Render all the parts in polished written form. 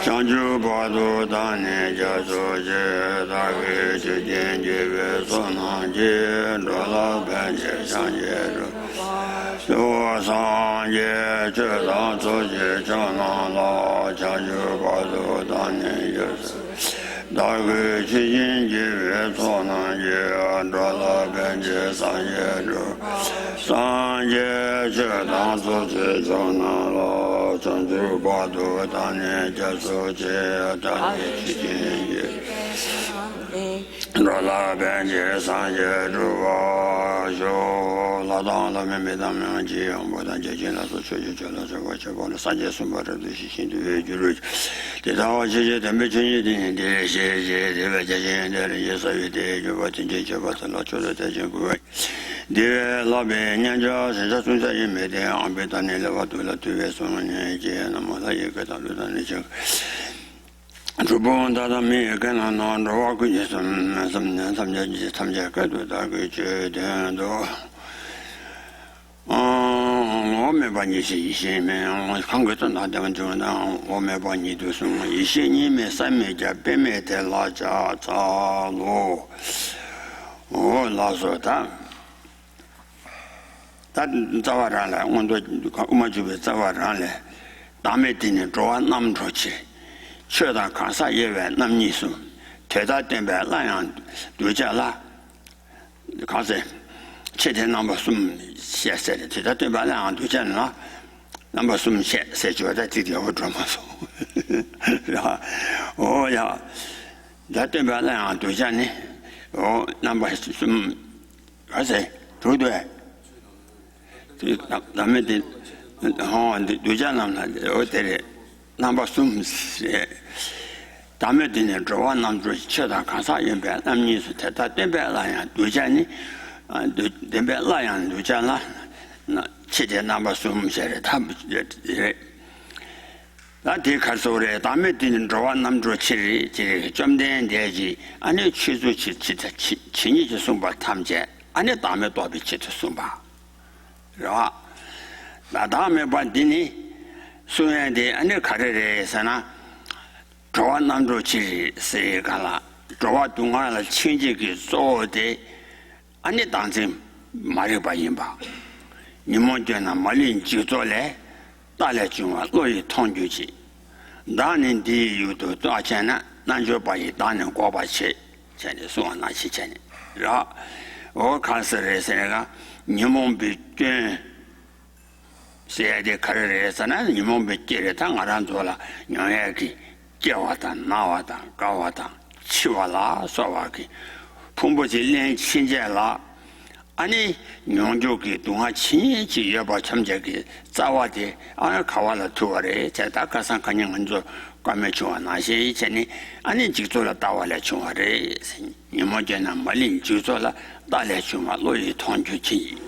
Chanju Badu Dani Jasoje, Dagi Chijin Jive Sonanje, Dola Benje Shanje, Yo Sanje, Chedan Soje, Chanan La, Chanju Badu Dani Jasoje, Dagi Chijin Jive Sonanje, Dola Benje Shanje, Sanje, Chedan Soje, Chanan La, Chanju Badu Dani Jasoje, Dagi Chijin Rola Benje Sanje Ruwa Sho La Dang La Me Me Dang Meng Ji Yang Bo Dan Jie Jin La Su Chu Ju Chu La Su Wa Che Bo La San Jie Sun Ba Zhe Du Xi Xin Du Yue Ju Ru Di Ta Wa Jie Jie Den Bei Chen Yi Din Di Xie Xie Di Wei Jie Jie De Ri Ye Sa Yu Di Ju Ba Tin Jie Jie Ba Sa La Chu Le De Jin Gu Wei Di La Bei Nian Jia Shen Sha Sun Sa Yin Mei De Ang Bei Dan Ni Le Wa Du La Du Wei Sun Nian Jie Na Mo La Ye Ge Da Lu Dan Ni Jing 주본 다다미 괜찮아 너와 그게 삼자 그도 그 제대로 오메 반이시 이시면 한국도 나다면 좋나 오메 반이도 숨 이시님의 삶에자 뱀에테 라자 자로 오 라서다 다 자와라라 온도 우마주베 자와라래 남에 되는 좋아 남 좋지 确当看啥也完，那么你说，台大电白那样对家啦，看谁，前天那么什么写的，台大电白那样对家啦，那么什么写觉得这条我专门说，是吧？哦呀，台电白那样对家呢，哦，那么什么，而且对不对？这咱们的，哦，对家那么，我这里。 那么什么是？咱们今天做完，咱们吃的看啥人呗？咱们你说他对白那样对家呢？对白那样对家啦？那今天那么什么些的，他们也那得看说的，咱们今天做完，咱们做吃的，这专门的去，俺那去做去你去送吧，他们家，俺那咱们多比去送吧，是吧？那他们把的呢？ 虽然的，俺那看着的是呢，主要男主去谁干了？主要东岸了亲戚给做的，俺那当真没有把人吧？你们觉得没人就做来，大来就话乐意同就去，当年的有多少钱呢？那就把一当年过把钱，钱的送拿去钱的，然后我看是的是那个，你们比捐。 谁的看着的是那你们被接的他俺做了，娘也给叫我当、拿我当、搞我当、气我啦、说我给，碰不起连亲戚啦，俺呢娘就给东下亲戚也把亲戚给找我的，俺看我了图我的，在大街上看见很多关门穷啊那些以前呢，俺呢就做了打我来穷我的，你们讲那没人就做了打来穷我乐意团聚去。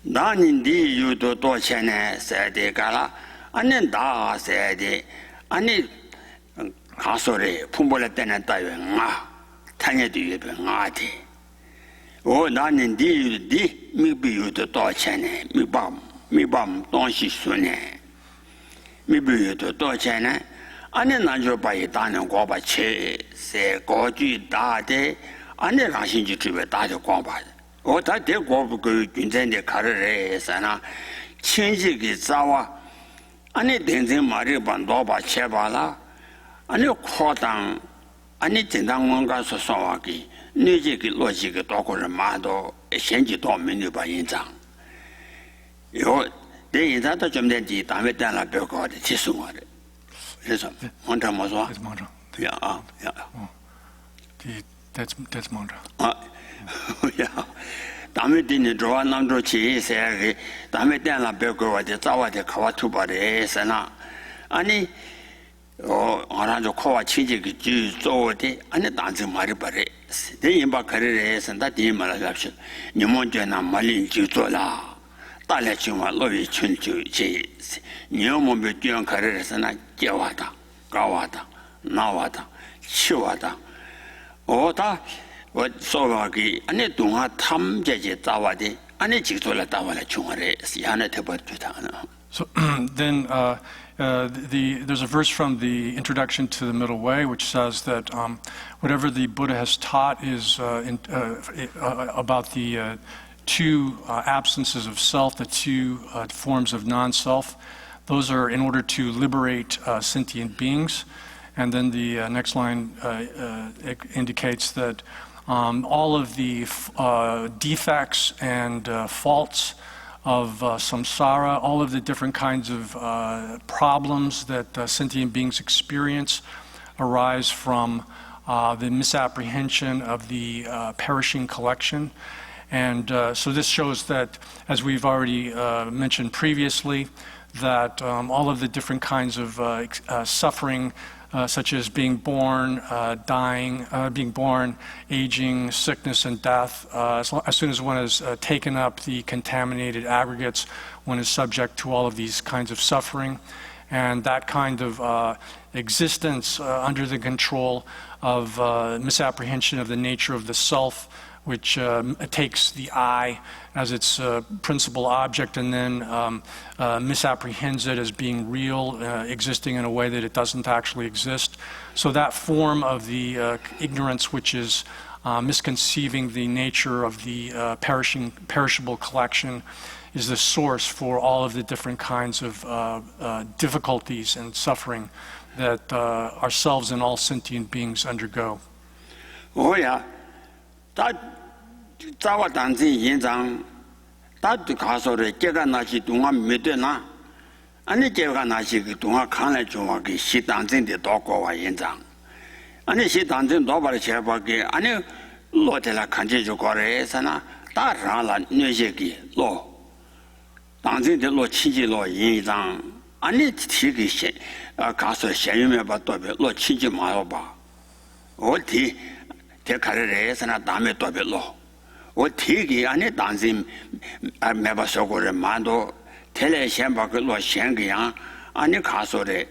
那年的有多钱呢？谁的干了？俺那大谁的？俺那看说的，碰不来在那大院啊，他那的有啊的。我那年的有的没必有多钱呢？没把东西说呢，没必有多钱呢？俺那就把一大人光把钱，谁高举大的，俺那良心就只为大的光把。 我他这国不够军政的看着人是呢，亲戚给找啊，俺那真正买的把多把钱把啦，俺那夸张，俺那正当我刚说话给，你这个逻辑个多个人买到，先去到门里把印章，有这印章到这边的单位单了表高的提示我的，是什么？盲肠没说？盲肠。呀啊呀。哦，that's盲肠。啊。 呀，咱们今天主要拿着去些个，咱们店了别给我的找我的靠我土包的是哪？俺呢，哦，俺就靠我亲戚个就做的，俺那当真没得不的，这人把开的人是他第一没了个是，你们觉得没人就做了，大来就话乐意群就去，你要么别这样开的人是那接我的、搞我的、拿我的、气我的，哦他。 我说话给，俺那东下他们这些找我的，俺那记住了打我来穷的，是俺那特别对他呢。So then, there's a verse from the Introduction to the Middle Way which says that whatever the Buddha has taught is about the two absences of self, the two forms of non-self. Those are in order to liberate sentient beings. And then the next line indicates that all of the defects and faults of samsara, all of the different kinds of problems that sentient beings experience arise from the misapprehension of the perishing collection. And so this shows that, as we've already mentioned previously, that all of the different kinds of suffering, such as being born, dying, being born, aging, sickness, and death. As soon as one has taken up the contaminated aggregates, one is subject to all of these kinds of suffering. And that kind of existence under the control of misapprehension of the nature of the self, which takes the I as its principal object and then misapprehends it as being real, existing in a way that it doesn't actually exist. So that form of the ignorance, which is misconceiving the nature of the perishable collection, is the source for all of the different kinds of difficulties and suffering that ourselves and all sentient beings undergo. Oh yeah. 자와 단지 인장 다도 가서를 제가 나시 동안 믿으나 아니 제가 나시 그 동안 칸에 좀하게 시단진데 도고와 인장 아니 시단진 도바를 제바게 아니 로텔라 간제조 거래서나 다라라 뇌세기 로 당진데 로 치지로 인장 아니 티기 시 가서 시험에 봐도베 로 치지 마요 봐 어디 대가래서나 다음에 도베 로 어떻게 안에 단심 매바서고를 만도 텔레셴바글로 셴기야 아니 가서래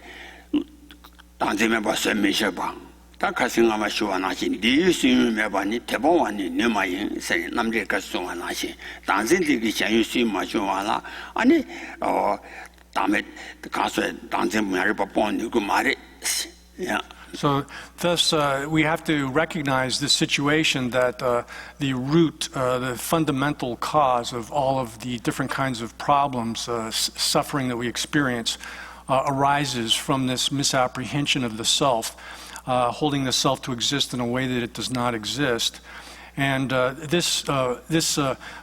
단심에 봐서 미셔봐 다 가생아마 쇼와나시 리유스이 매바니 대보완이 네마인 세 남제 가서와나시 단심들이 셴유스이 마쇼와라 아니 다음에 가서 단심 매를 봐보니 그 말이 야 So thus we have to recognize this situation that the root, the fundamental cause of all of the different kinds of problems, suffering that we experience arises from this misapprehension of the self, holding the self to exist in a way that it does not exist. And this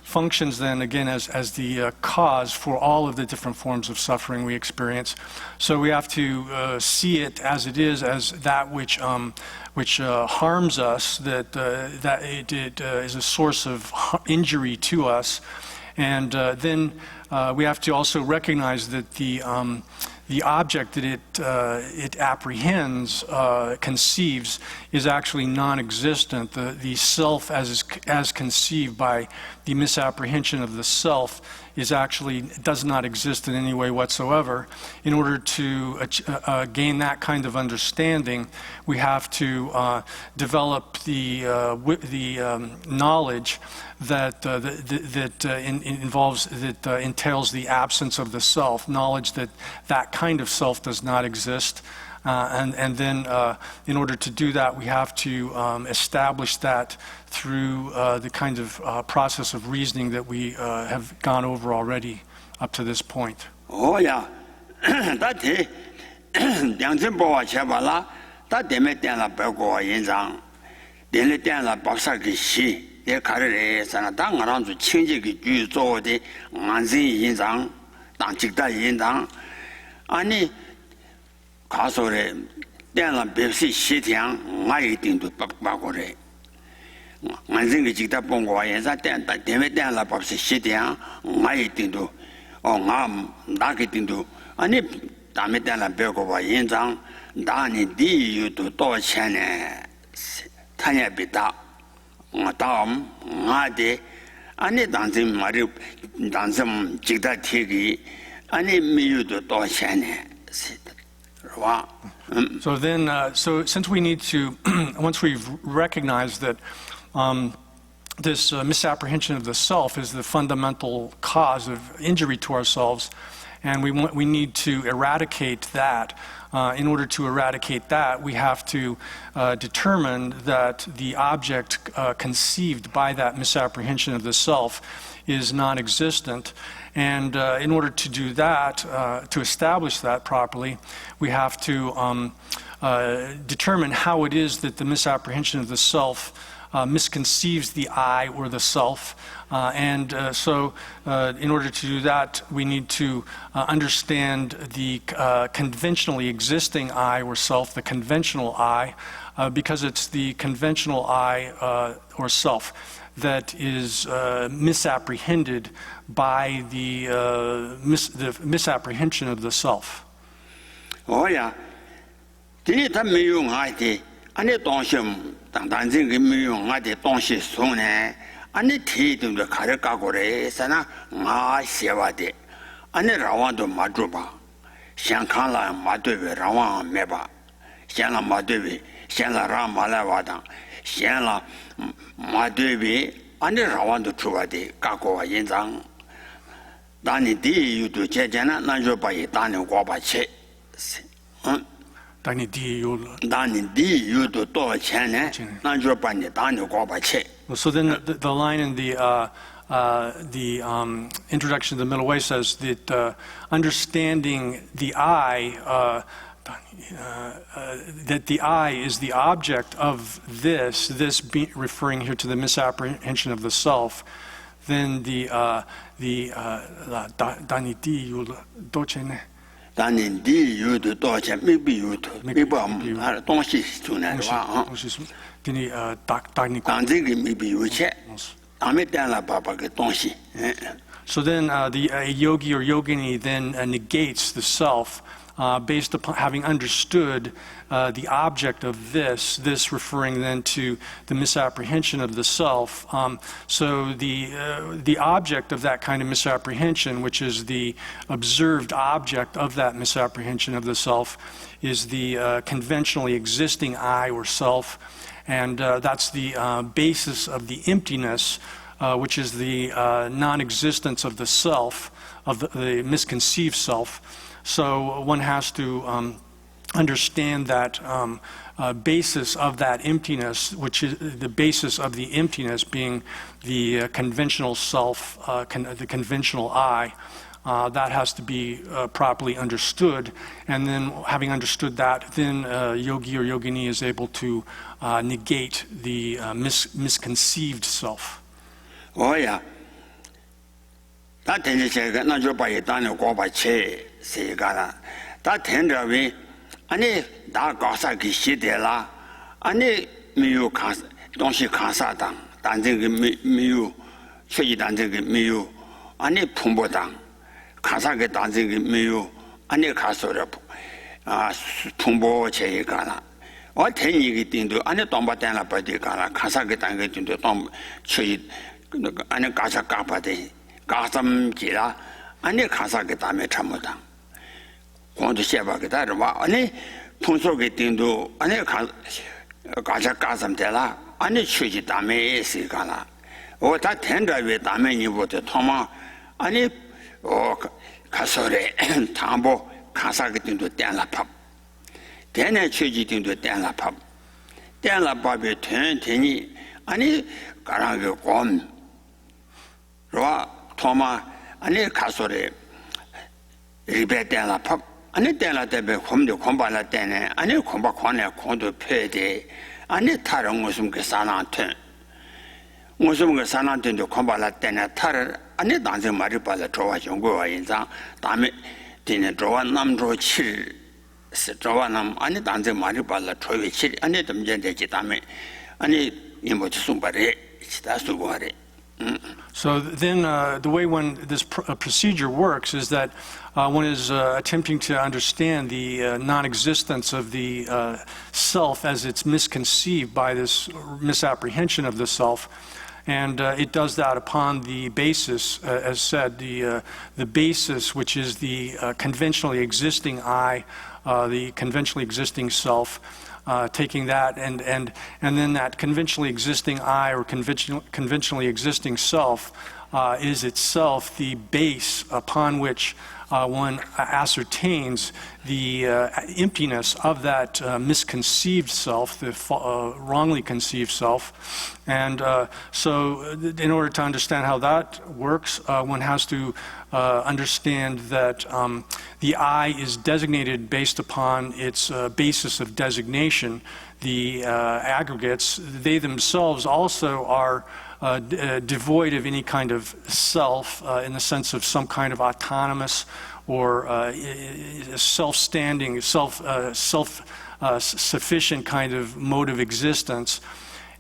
functions then again as the cause for all of the different forms of suffering we experience. So we have to see it as it is, as that which harms us, that it is a source of injury to us. And then we have to also recognize that the object that it apprehends, conceives, is actually non-existent. The self as conceived by the misapprehension of the self does not exist in any way whatsoever. In order to gain that kind of understanding, we have to develop the knowledge that entails the absence of the self, knowledge that kind of self does not exist. And then in order to do that, we have to establish that through the kind of process of reasoning that we have gone over already up to this point. Oh yeah. That is, 两千多万钱吧啦，他点没点了包括印章，点了包啥个西，也看着嘞，啥那当然就亲戚个居做的安心印章，当几代印章，安尼。卡说的，点了别是西天，我一定都包过来。俺这个记得帮我也是点了别是西天，我一定都，我哪个定都，啊你咱们点了别个我印章，那你第一有多少钱呢？他也别打，我打我的，啊你当时记得提给，啊你没有多少钱呢？是的。So then, so since we need to, once we've recognized that this misapprehension of the self is the fundamental cause of injury to ourselves, And we need to eradicate that. In order to eradicate that, we have to determine that the object conceived by that misapprehension of the self is non-existent. And in order to do that, to establish that properly, we have to determine how it is that the misapprehension of the self misconceives the I or the self. So in order to do that, we need to understand the conventionally existing I or self, the conventional I, because it's the conventional I or self that is misapprehended by the misapprehension of the self. Oh yeah. 今天他没有爱的，俺的东西，当这个没有爱的东西送呢，俺的体都是开始搞过来，是那俺写完的，俺的让我都没做吧，先看了没对呗，让我没吧，先了没对呗，先了让没来瓦当，先了没对呗，俺的让我都出来的，搞过印章，当你第一有都节俭了，那就把一当年过把去，当你第一有多少钱呢？那就把你当年过把去。So then the line in the introduction to the middle way says that understanding the I, that the I is the object of this referring here to the misapprehension of the self, then the daniti yul dochene. 当年第有的多少钱？没必有的，没把东西出来的话啊。当这个没必有钱，俺们带了爸爸个东西。So then a yogi or yogini then negates the self based upon having understood the object of this referring then to the misapprehension of the self. So the object of that kind of misapprehension, which is the observed object of that misapprehension of the self, is the conventionally existing I or self, and that's the basis of the emptiness, which is the non-existence of the self, of the misconceived self. So one has to understand that basis of that emptiness, which is the basis of the emptiness being the conventional self, the conventional I. That has to be properly understood. And then having understood that, then yogi or yogini is able to negate the misconceived self. Oh yeah. 他听着这个，那就把一当年过把去。 是一个了，他听着为，俺的大高山给写的啦，俺的没有看东西看啥当，但这个没有，确实但这个没有，俺的碰不当，看啥个当这个没有，俺的看说了碰不去一个了，我听你个顶头，俺的当不当了不的个了，看啥个当个顶头当确实那个俺的干啥干不的，干什么去了，俺的看啥个当没成不当。 光都写吧给他的话，俺那碰上个顶头，俺那看，干啥干什么的啦？俺那出去大门也是干啦。我他听着为大门你不得他妈，俺那看说的，汤不看啥个顶头点了泡，点了出去顶头点了泡，点了泡被听你，俺那干啥个光，是吧？他妈，俺那看说的，里边点了泡。 안에 때나 때에 콤도 콤발라 때네 안에 콤바 콤네 콤도 폐데 안에 타령 무슨 그 산한테 무슨 그 산한테도 콤발라 때네 타를 안에 당장 말이 발라 좋아 정거와 인상 다음에 되는 좋아 남조 7 좋아 남 안에 당장 말이 발라 좋아 7 안에 덤전되지 다음에 안에 이모 숨바래 시다 수고하래 So then the way this procedure works is that one is attempting to understand the non-existence of the self as it's misconceived by this misapprehension of the self. And it does that upon the basis, as said, the basis, which is the conventionally existing I, the conventionally existing self. Taking that and then that conventionally existing I or conventionally existing self is itself the base upon which one ascertains the emptiness of that misconceived self, the wrongly conceived self. And so in order to understand how that works, one has to understand that the I is designated based upon its basis of designation. The aggregates, they themselves also are devoid of any kind of self in the sense of some kind of autonomous or self-standing, self-sufficient kind of mode of existence.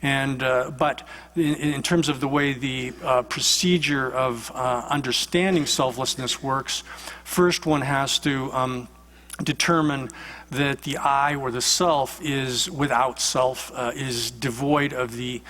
And but in terms of the way the procedure of understanding selflessness works, first one has to determine that the I or the self is without self, is devoid of the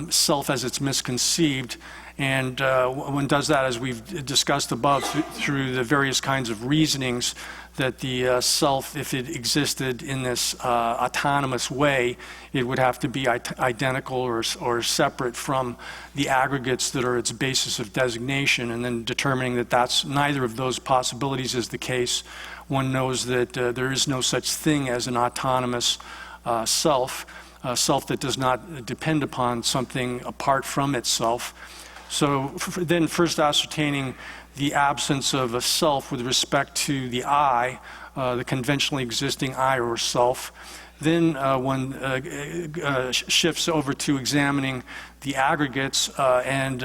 self as it's misconceived. And one does that, as we've discussed above, through the various kinds of reasonings, that the self, if it existed in this autonomous way, it would have to be identical or separate from the aggregates that are its basis of designation. And then determining that that's neither of those possibilities is the case, one knows that there is no such thing as an autonomous self, a self that does not depend upon something apart from itself. So then first ascertaining the absence of a self with respect to the I, the conventionally existing I or self. Then one shifts over to examining the aggregates and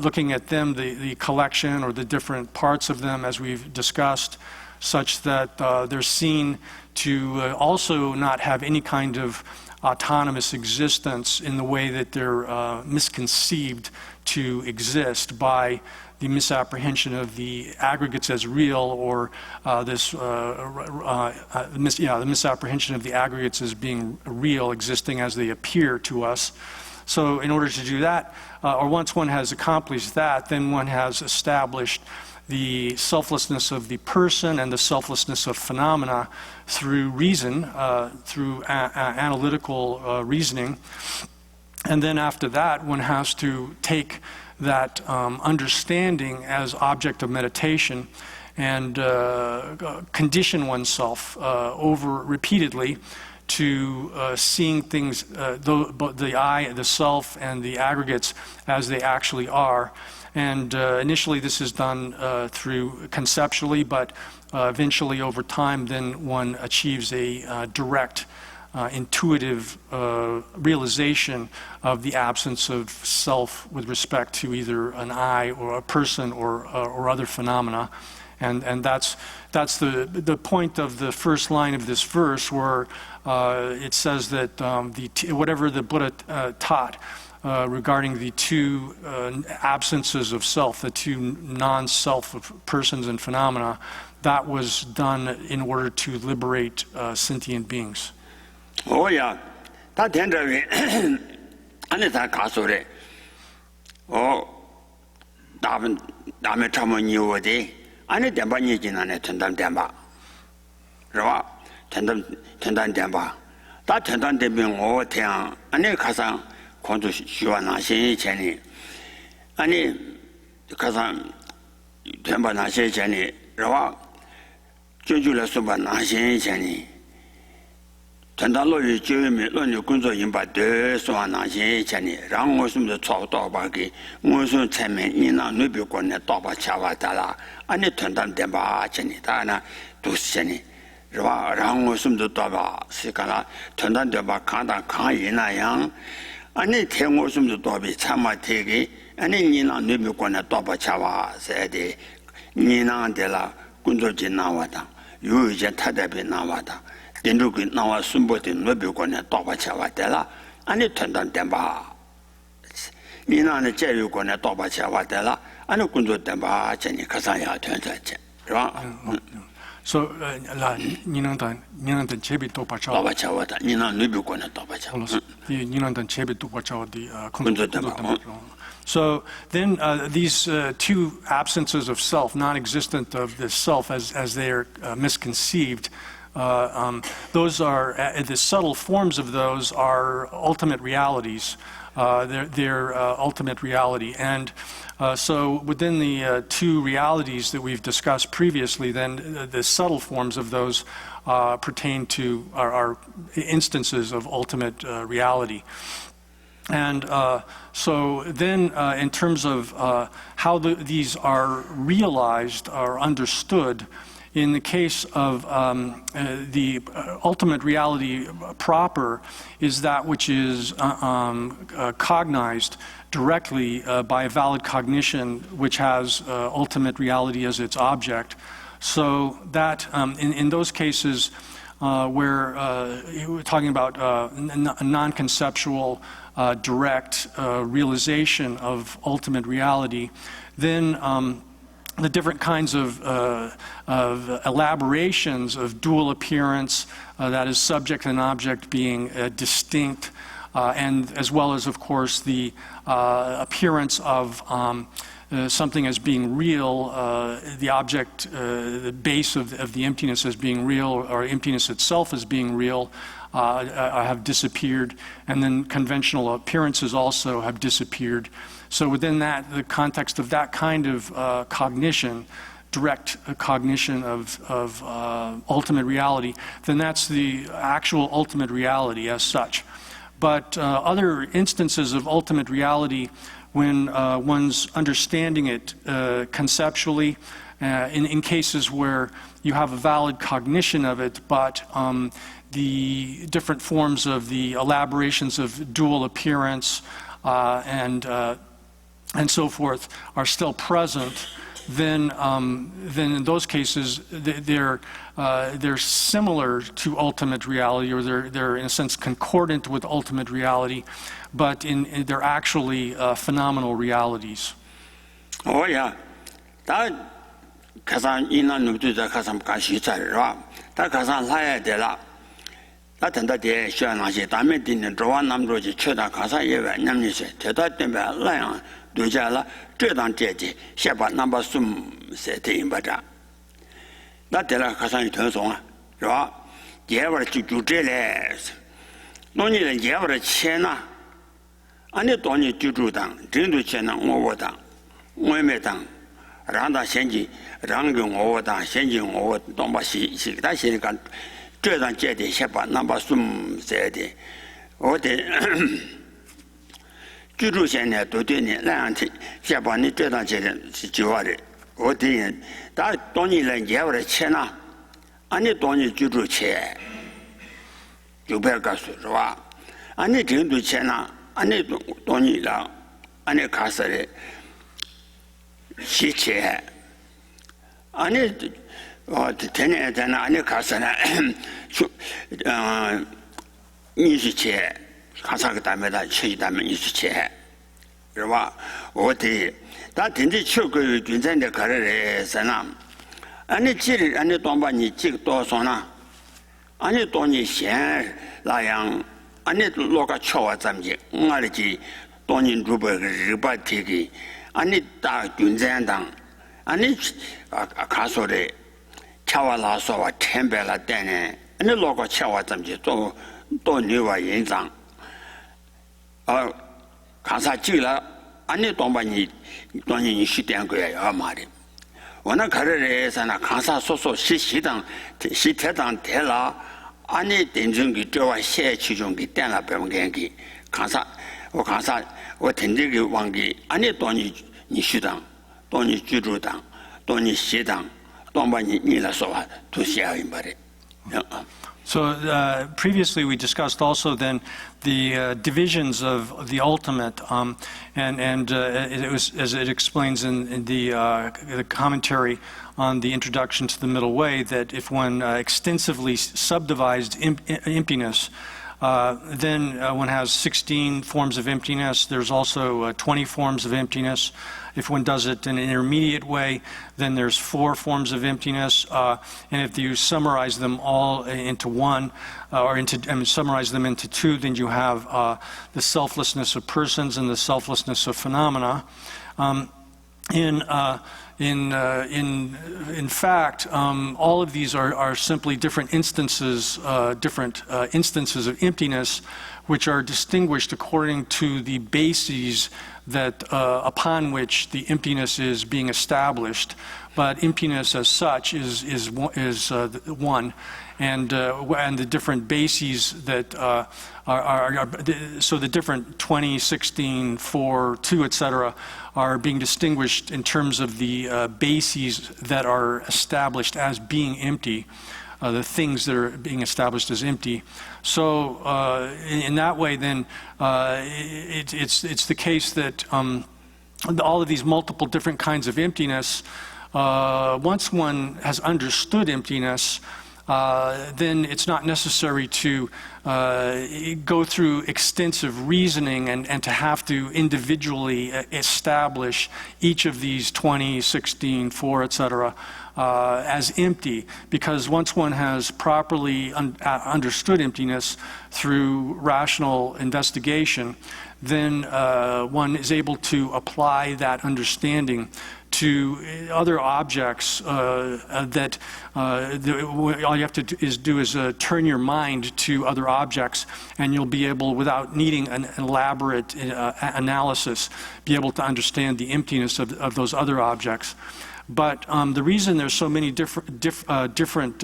looking at them, the collection or the different parts of them as we've discussed, such that they're seen to also not have any kind of autonomous existence in the way that they're misconceived to exist by the misapprehension of the aggregates as real, or the misapprehension of the aggregates as being real, existing as they appear to us. So in order to do that, or once one has accomplished that, then one has established the selflessness of the person and the selflessness of phenomena through reason, through analytical reasoning. And then after that, one has to take that understanding as object of meditation and condition oneself over repeatedly to seeing things, the I, the self, and the aggregates as they actually are. And initially this is done through conceptually, but eventually over time then one achieves a direct intuitive realization of the absence of self with respect to either an I or a person or other phenomena. And that's the point of the first line of this verse, where it says that whatever the Buddha taught regarding the two absences of self, the two non-self of persons and phenomena, that was done in order to liberate sentient beings. Oh yeah, that tender another castle. Oh, Davin Dametamoni day. I need them by Nijin and a Tendam Damba. Rawa, Tendam Damba. That Tendam de being over town, and then Kazan, Konto Shuana Shen Cheni. Any Kazan Temba Nashe Cheni, Rawa, Jujula Suba Nashe Cheni. Tendalo Jimmy, Lony Kunzo in by the Swana Cheni, Rangosum the Chow Bagi, Monson Temen, Nina Nubicon, Toba Chavatala, and it turned on Demba Cheni, Dana, to Seni. Rangosum the Toba, Sikala, turned on the Bakanda, Kayina Yang, and it Tengosum the Tobi, Chama Tegi, and in Nina Nubicon, Toba Chava, said Nina de la Kunzo Jinawata, you just had a bit Nawata. Dendukin now somebody no be going to talk about Chavatella, and it turned on Demba. Nina and Jerry going to talk about Chavatella, and a Kundu Demba, Jenny Casaya turns at. So, Nina and Chebi Topacha, Nina Nubu going to talk about Nina and Chebi Topacha, the Kundu Demba. So then these two absences of self, non-existent of the self as they are misconceived, those are, the subtle forms of those are ultimate realities. their ultimate reality. And so within the two realities that we've discussed previously, then the subtle forms of those pertain to our instances of ultimate reality. And so then in terms of how these are realized or understood, in the case of the ultimate reality proper is that which is cognized directly by a valid cognition which has ultimate reality as its object. So that in those cases where we're talking about a non-conceptual direct realization of ultimate reality, then the different kinds of elaborations of dual appearance, that is subject and object being distinct, and as well as, of course, the appearance of something as being real, the object, the base of the emptiness as being real, or emptiness itself as being real, have disappeared, and then conventional appearances also have disappeared. So within that, the context of that kind of cognition, direct cognition of ultimate reality, then that's the actual ultimate reality as such. But other instances of ultimate reality, when one's understanding it conceptually, in cases where you have a valid cognition of it, but the different forms of the elaborations of dual appearance and so forth are still present, then in those cases they're similar to ultimate reality, or they're in a sense concordant with ultimate reality, but they're actually phenomenal realities. Oh yeah, that 가상 인한 누구도 가상 가시 잘라. 다 가상 사야 되라. 나한테 대 시원하지 담에 있는 좋은 남로지 최다 가사 예외 냠니세 대다 때문에 라양 되자라 저당 제지 샤바 넘버 숨 세팅 바자 나들아 가상이 전송아 저 예월 주주제래 너니는 예월钱나 아니 돈이 주주당 진도钱나我当我没当让他先进让给我当先进我东把西他现在干这张节的先把那把送在的，我的居住线呢都对你那样的，先把你这张节的是旧的，我的人，但当你来业务的钱呢，按你当你居住钱，就不要告诉是吧？按你挣多钱呢，按你当你了，按你卡死的，洗钱，按你。天天在那里看啥呢？20钱，看啥个单位的，7单位20钱，是吧？我的，但天天去个军站的看的啥呢？俺你记得，俺你当把你记多少呢？俺你当你先那样，俺你落个桥啊，咱们去，俺的记当年主播个日本提给，俺你打军站当，俺你看说的。차와 라서와 템벨라 때네 아니 로고 차와 잠지 또 뉴와 인장 가사 지라 아니 동반이 돈이 시대한 거야 말이 워낙 가르래서나 가사 소소 시시당 시태당 대라 아니 된중기 저와 세 치중기 때나 병gen기 가사 我听这个王给아니 돈이 니시당 돈이 주주당 돈이 시당 So previously we discussed also then the divisions of the ultimate, and it was, as it explains in the commentary on the introduction to the Middle Way, that if one extensively subdivided emptiness, then one has 16 forms of emptiness. There's also 20 forms of emptiness. If one does it in an intermediate way, then there's 4 forms of emptiness. And if you summarize them all into one, summarize them into 2, then you have the selflessness of persons and the selflessness of phenomena. In In fact, all of these are simply different instances of emptiness, which are distinguished according to the bases that upon which the emptiness is being established. But emptiness as such is one, and the different bases that so the different 20, 16, 4, 2, etc. are being distinguished in terms of the bases that are established as being empty, the things that are being established as empty. So in that way, then it's the case that all of these multiple different kinds of emptiness, once one has understood emptiness, then it's not necessary to go through extensive reasoning and to have to individually establish each of these 20, 16, 4, etc. As empty, because once one has properly understood emptiness through rational investigation, then one is able to apply that understanding to other objects that all you have to do is turn your mind to other objects, and you'll be able, without needing an elaborate analysis, be able to understand the emptiness of those other objects. But the reason there's so many different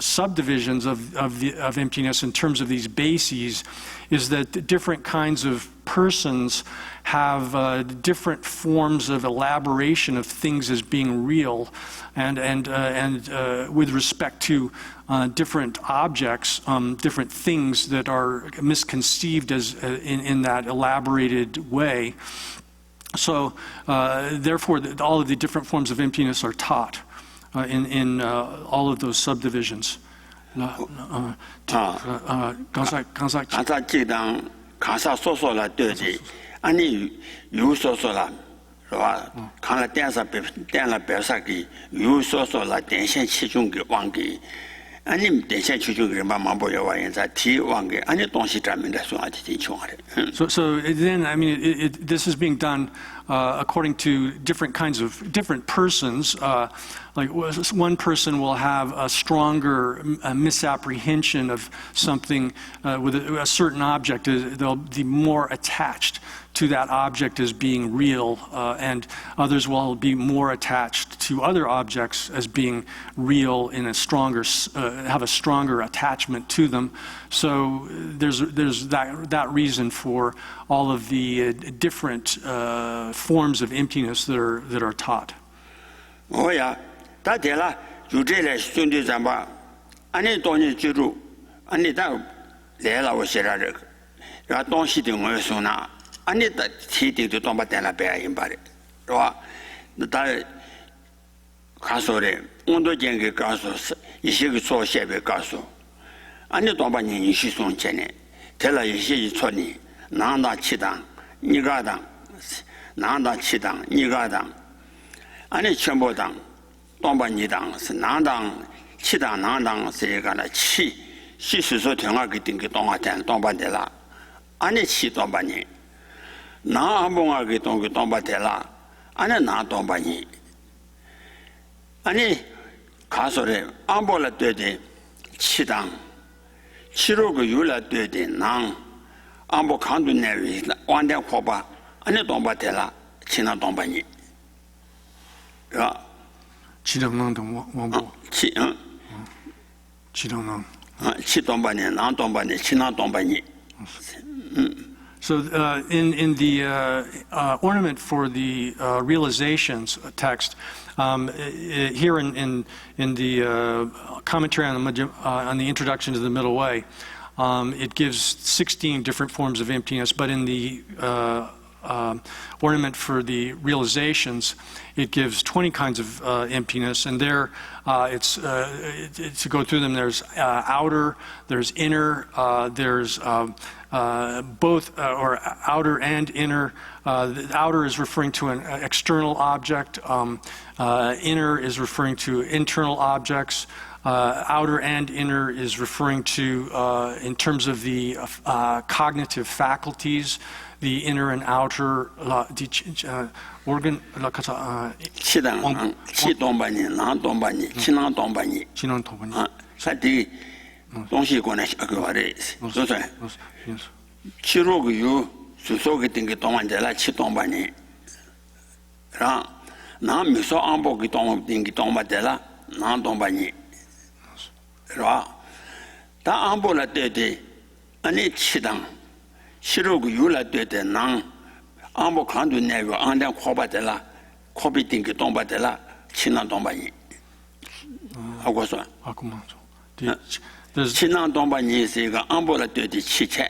subdivisions of emptiness in terms of these bases is that different kinds of persons have different forms of elaboration of things as being real, and with respect to different objects, different things that are misconceived as in that elaborated way. So, therefore, all of the different forms of emptiness are taught in all of those subdivisions. So then, I mean, this is being done according to different persons. Like one person will have a stronger misapprehension of something with a certain object. They'll be more attached to that object as being real, and others will be more attached to other objects as being real in a stronger, have a stronger attachment to them. So there's that reason for all of the different forms of emptiness that are taught. Oh yeah, that la you tell study zamba, ani don't you ani da lela wo shira ra don't shi ding wo so na ani da ti ding to ba den la ba yin ba de wa da ka so de on do jeng ge ka so yi xi ge so xie be ka so ani don't ba ni shi song chen ne te la yi xi yi chuo ni nan da qi dang ni ga dang nan da qi dang ni ga dang ani chen bo dang东半尼党是南党、七党、南党是一个呢七，是说听我给定个东华田东半的啦，俺那七东半尼，南阿蒙我给东个东半的啦，俺那南东半尼，俺那卡说的安波了对的七党，七六个有了对的南，安波康顿那位晚点火把，俺那东半的啦，七那东半尼，是吧？七等能等王博。七七等能。七东半年，南东半年，七南东半年。So in the ornament for the realizations text, here in the commentary on the introduction to the middle way, it gives 16 different forms of emptiness, but in the ornament for the realizations, it gives 20 kinds of emptiness, and there it's to go through them. There's outer, there's inner, there's both or outer and inner. The outer is referring to an external object. Inner is referring to internal objects. outer and inner is referring to, in terms of the cognitive faculties, the inner and outer organ. 치당, 치동반이, 나동반이, 친나동반이. 사디 동시권에 그거래. 그래서 치료그 수속이 된게 동안제라 치동반이. 라 나미소 안보기 동딩기 동반제라 나동반이. 라 다 안보라 때데 아니 치당 치료그 유라 때데 난 안보 간도 내고 안된 코바들라 코비딩기 동바들라 친나 동바니 하고서 친나 동바니 세가 안보라 때데 치체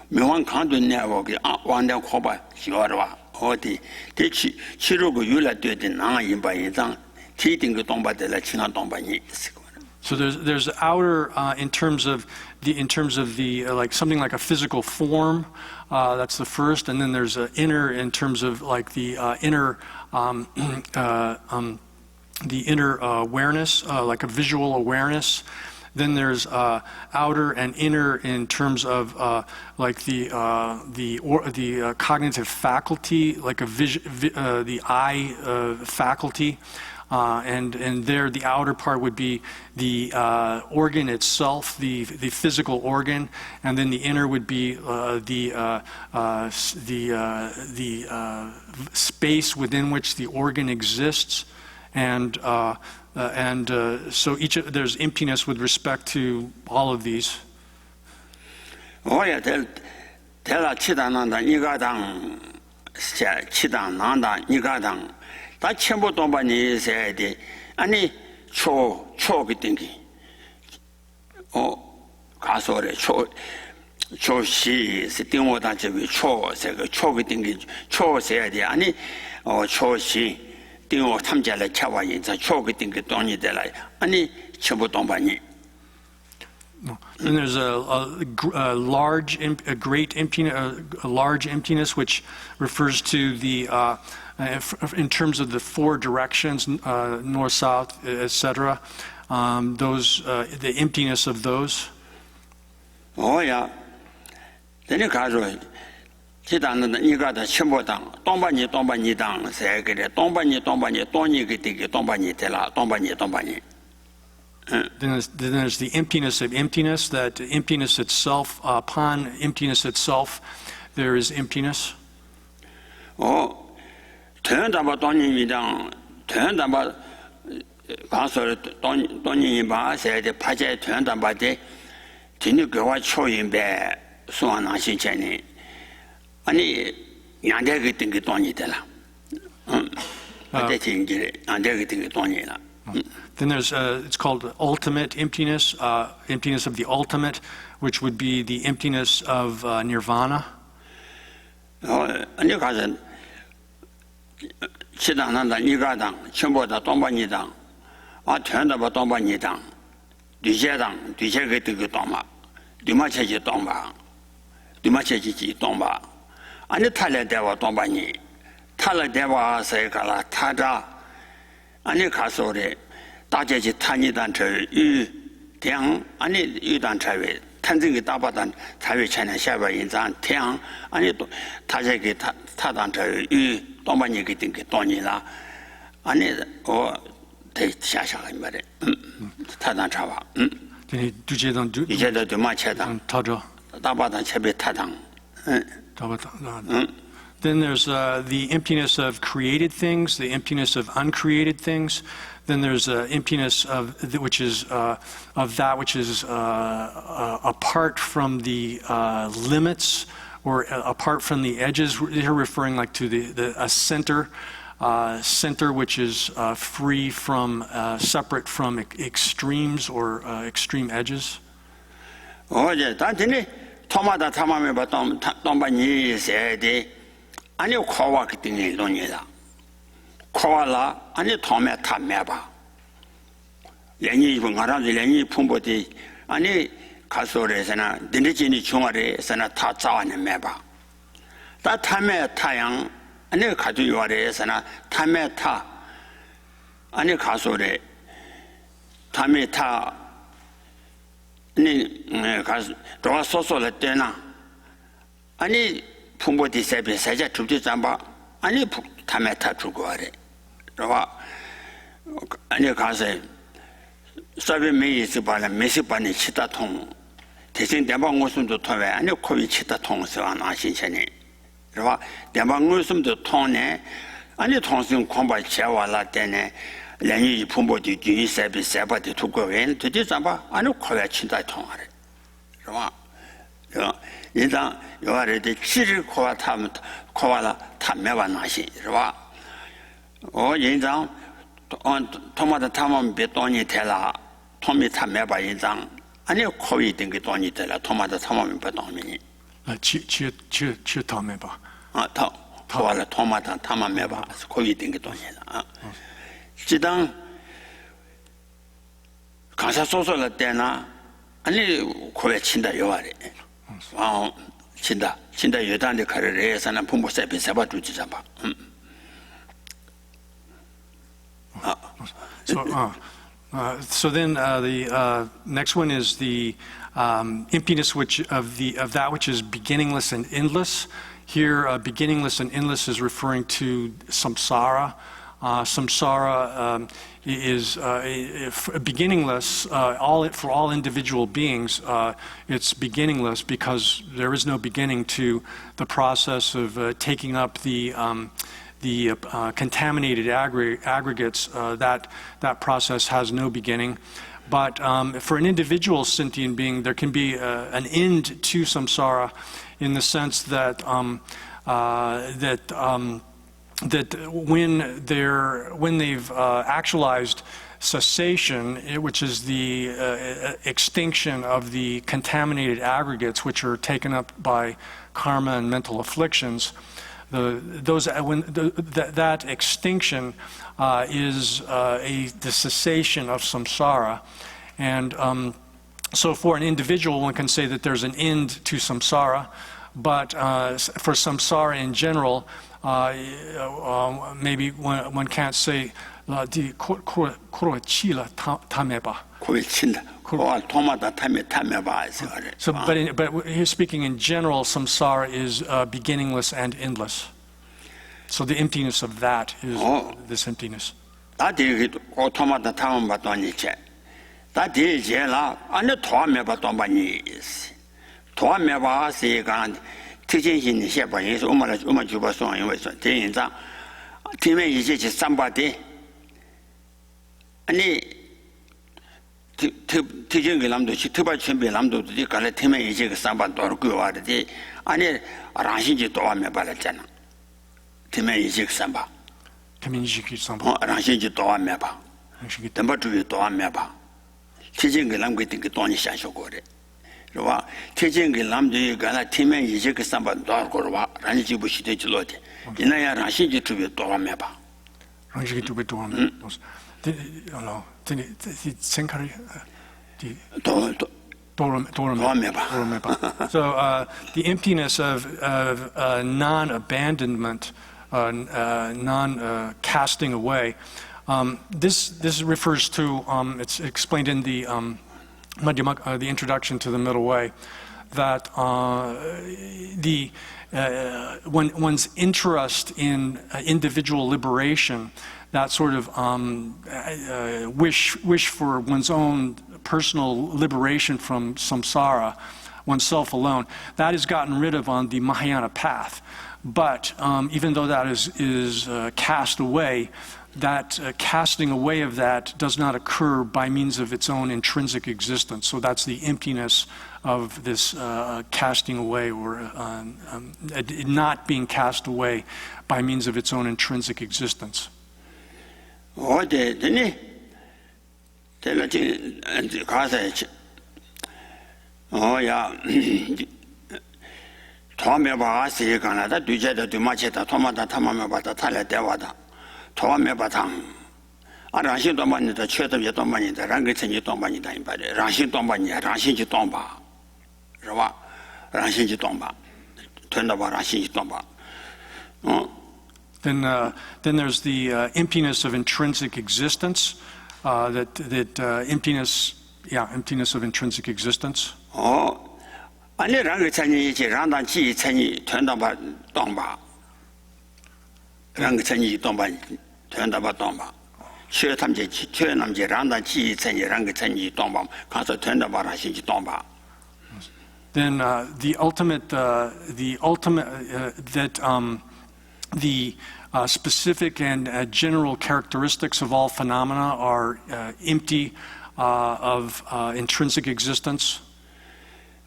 명왕 간도 내고기 안된 코바 지어와 어디 대치 치료그 유라 때데 난 인바인상 티딩기 동바들라 친나 동바니. So there's outer in terms of the like something like a physical form, that's the first, and then there's inner in terms of like the inner awareness, like a visual awareness. Then there's outer and inner in terms of like the cognitive faculty, like the eye faculty. And there, the outer part would be the organ itself, the physical organ, and then the inner would be the space within which the organ exists, and so there's emptiness with respect to all of these. 오야 텔라 치다난다 니가당 치다난다 니가당. 다 전부 동반이 있어야 돼. 아니 초기 땡기. 가서래 초시 스팅오다 저기 초세가 초기 땡기 초세야 돼. 아니 초시 띵오 탐자래 차와 인자 초기 땡기 돈이 되라. 아니 전부 동반이. Then there's a great emptiness, a large emptiness, which refers to the in terms of the four directions, north, south, etc. Those the emptiness of those. 오야, 내가 가서 지단은 이거다 전부당 동반이당 세계래 동반이 돈이 그때 동반이 되라 동반이. Then there's the emptiness of emptiness, that emptiness itself, upon emptiness itself, there is emptiness. 대한담바 돈이랑 대한담바 가서 돈이 마세대 파제 대한담바데 진흙과 초인배 소환하신 전에 아니 양대기 뜬게 돈이 되라. 대신지 양대기 뜬게 돈이라. Then there's it's called ultimate emptiness, emptiness of the ultimate, which would be the emptiness of nirvana. 아니 가서 치단한다 니가당 전부다 동반이당 된다바 동반이당 뒤제당 뒤제게 되게 동마 뒤마체지 동마 뒤마체지 동마 아니 탈레대와 동반이 탈레대와 세가라 타자 아니 가서래 다제지 탄이단처 유대양 아니 유단처에 탄증이 다바단 자외 차는 샤바 인장 태양 아니 또 다제게 타단처 유 동반이 그때 돈이라 아니 대샤샤가 말에 타단차와 두제당 이제도 두마체당 타죠 다바단 체베 타당 Then there's the emptiness of created things, the emptiness of uncreated things. Then there's emptiness of which is apart from the limits or apart from the edges. Here referring like to a center which is free from, separate from extremes or extreme edges. 어제 단전에 토마다 탐함에 봤던 동반이 세대 아니 코와 그때는 논이다. 코와라 아니 토메 탐매봐. 연이 분가라지 연이 풍부디 아니 가소래서나 드니지니 중아래서나 다 자와는 매봐. 다 탐매 타양 아니 가두요래서나 탐매 타 아니 가소래 담에 타 아니 가서 저 소소를 때나 아니 풍부디 세비 세자 주지 잠바 아니 담에 타 주고 하래 저 아니 가서 서비 메이스 바라 메시 바니 치다 통 대신 대방 웃음도 통해 아니 코비 치다 통서 안 하신체네 저 대방 웃음도 통네 아니 통신 공부 제와라 때네 랭이 풍부디 주의 세비 세바디 두고엔 되지 잠바 아니 코비 치다 통하래 저 일단 요아래데 치를 코와 타면 코와라 탐매와 나시 저 인장 토마토 타면 베톤이 되라 토미 탐매바 인장 아니 코위 된게 돈이 되라 토마토 타면 베톤이 치 탐매바 토와라 토마토 타면 매바 코위 된게 돈이라 지당 가사 소설을 때나 아니 코에 친다 요아래 친다 여단의 가르를 해서는 부모 세비 세바 주지 잡아 So then the next one is the emptiness of that which is beginningless and endless. Here, beginningless and endless is referring to samsara. Samsara is beginningless. For all individual beings, it's beginningless because there is no beginning to the process of taking up the contaminated aggregates. That process has no beginning. But for an individual sentient being, there can be an end to samsara, in the sense that that when they've actualized cessation, which is the extinction of the contaminated aggregates which are taken up by karma and mental afflictions, that extinction is the cessation of samsara. And so for an individual, one can say that there's an end to samsara, but for samsara in general, maybe one can't say di korochila tameba. So, but he's speaking in general, samsara is beginningless and endless. So the emptiness of that is this emptiness. 특징性写本也是我们就把双因为说这一张前面一些是300的아니 특징 그 남도 특별 준비 남도 그 간에前面一些个300多个话的아니 랑신지 또 하면 받았잖아前面一些个300랑신지 또 하면 봐等把主义또 하면 봐 특징 그 남고 있던 그 돈이 샤쇼 거래 그와 태진게 남들이 가나 팀에 이제 그 삼번 더 걸어와 라니 집부 시대 줄어대 이나야 라시지 주변 또 하면 봐 라시지 주변 또 하면 생각이 So the emptiness of non-abandonment, non-casting away, this refers to, it's explained in the the introduction to the Middle Way, that one's interest in individual liberation, that sort of wish for one's own personal liberation from samsara, oneself alone, that is gotten rid of on the Mahayana path. But even though that is cast away, that casting away of that does not occur by means of its own intrinsic existence. So that's the emptiness of this casting away, or not being cast away by means of its own intrinsic existence. 랑신 동반이다 최대의 동반이다 랑게천지 동반이다 이 말이야 랑신 동반이야 랑신지 동반 그러와 랑신지 동반 된다 봐 랑신지 동반 Then there's the emptiness of intrinsic existence, emptiness, emptiness of intrinsic existence. 아니 랑게 찬이 이제 랑단 지 찬이 된다바 동바 랑게 찬이 동바 된다바 동바 최 탐제 최 남제 랑단 지 찬이 랑게 찬이 동바 가서 된다바라 신지 동바. Then the ultimate that the specific and general characteristics of all phenomena are empty of intrinsic existence.